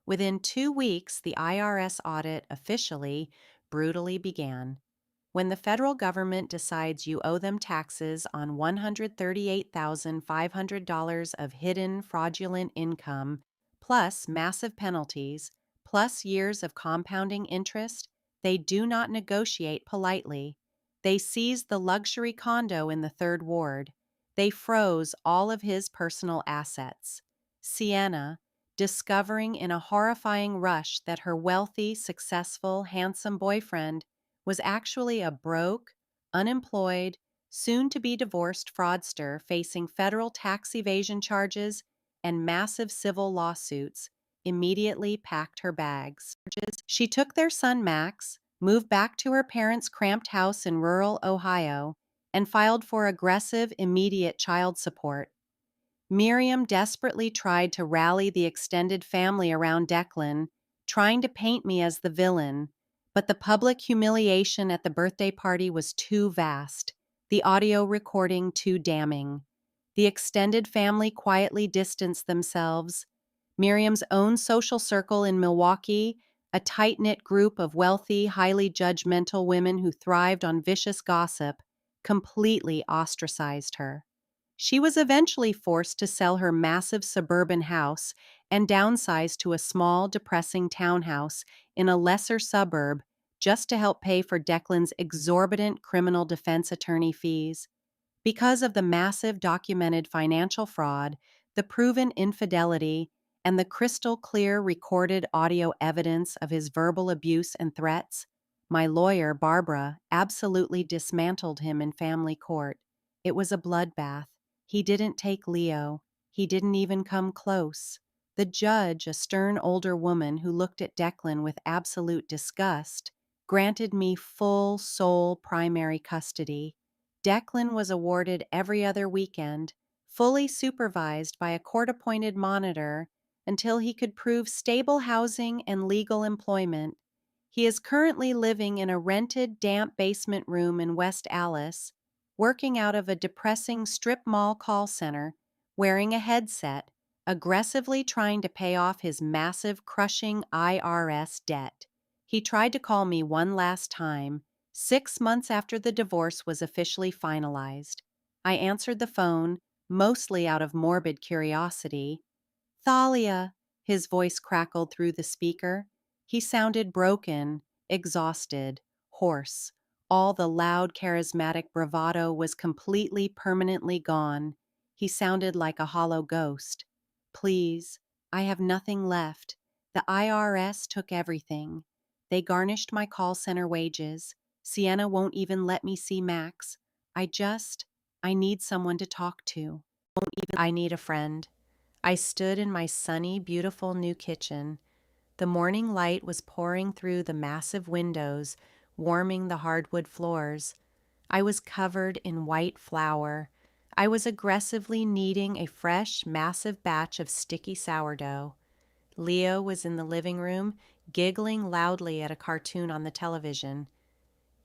Within 2 weeks, the IRS audit officially, brutally began. When the federal government decides you owe them taxes on $138,500 of hidden fraudulent income, plus massive penalties, plus years of compounding interest, they do not negotiate politely. They seized the luxury condo in the Third Ward. They froze all of his personal assets. Sienna, discovering in a horrifying rush that her wealthy, successful, handsome boyfriend was actually a broke, unemployed, soon-to-be divorced fraudster facing federal tax evasion charges and massive civil lawsuits, immediately packed her bags. She took their son Max, moved back to her parents' cramped house in rural Ohio, and filed for aggressive, immediate child support. Miriam desperately tried to rally the extended family around Declan, trying to paint me as the villain, but the public humiliation at the birthday party was too vast, the audio recording too damning. The extended family quietly distanced themselves. Miriam's own social circle in Milwaukee, a tight-knit group of wealthy, highly judgmental women who thrived on vicious gossip, completely ostracized her. She was eventually forced to sell her massive suburban house and downsize to a small, depressing townhouse in a lesser suburb just to help pay for Declan's exorbitant criminal defense attorney fees. Because of the massive documented financial fraud, the proven infidelity, and the crystal clear recorded audio evidence of his verbal abuse and threats, my lawyer, Barbara, absolutely dismantled him in family court. It was a bloodbath. He didn't take Leo. He didn't even come close. The judge, a stern older woman who looked at Declan with absolute disgust, granted me full sole primary custody. Declan was awarded every other weekend, fully supervised by a court-appointed monitor until he could prove stable housing and legal employment. He is currently living in a rented, damp basement room in West Allis, working out of a depressing strip mall call center, wearing a headset, aggressively trying to pay off his massive, crushing IRS debt. He tried to call me one last time, 6 months after the divorce was officially finalized. I answered the phone, mostly out of morbid curiosity. Thalia, his voice crackled through the speaker. He sounded broken, exhausted, hoarse. All the loud, charismatic bravado was completely, permanently gone. He sounded like a hollow ghost. Please, I have nothing left. The IRS took everything. They garnished my call center wages. Sienna won't even let me see Max. I need someone to talk to. I need a friend. I stood in my sunny, beautiful new kitchen. The morning light was pouring through the massive windows, warming the hardwood floors. I was covered in white flour. I was aggressively kneading a fresh, massive batch of sticky sourdough. Leo was in the living room, giggling loudly at a cartoon on the television.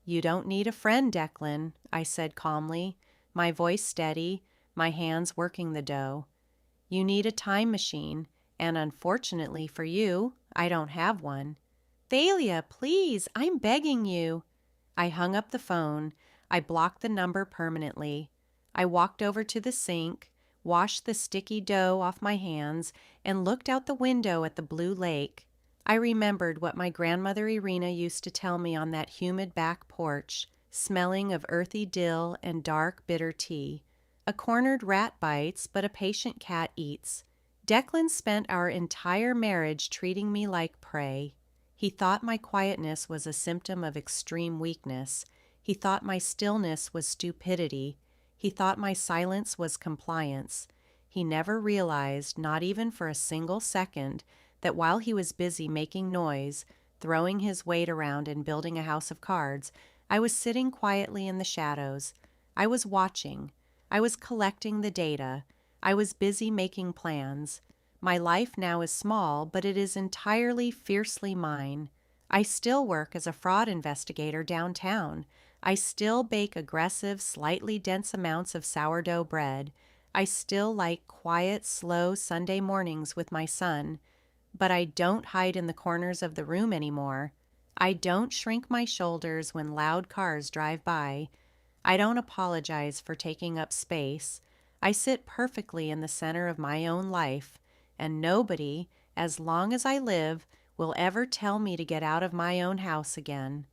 "You don't need a friend, Declan," I said calmly, my voice steady, my hands working the dough. "You need a time machine, and unfortunately for you, I don't have one." "Thalia, please, I'm begging you." I hung up the phone. I blocked the number permanently. I walked over to the sink, washed the sticky dough off my hands, and looked out the window at the blue lake. I remembered what my grandmother Irina used to tell me on that humid back porch, smelling of earthy dill and dark, bitter tea. A cornered rat bites, but a patient cat eats. Declan spent our entire marriage treating me like prey. He thought my quietness was a symptom of extreme weakness. He thought my stillness was stupidity. He thought my silence was compliance. He never realized, not even for a single second, that while he was busy making noise, throwing his weight around and building a house of cards, I was sitting quietly in the shadows. I was watching. I was collecting the data. I was busy making plans. My life now is small, but it is entirely fiercely mine. I still work as a fraud investigator downtown. I still bake aggressive, slightly dense amounts of sourdough bread. I still like quiet, slow Sunday mornings with my son. But I don't hide in the corners of the room anymore. I don't shrink my shoulders when loud cars drive by. I don't apologize for taking up space. I sit perfectly in the center of my own life, and nobody, as long as I live, will ever tell me to get out of my own house again.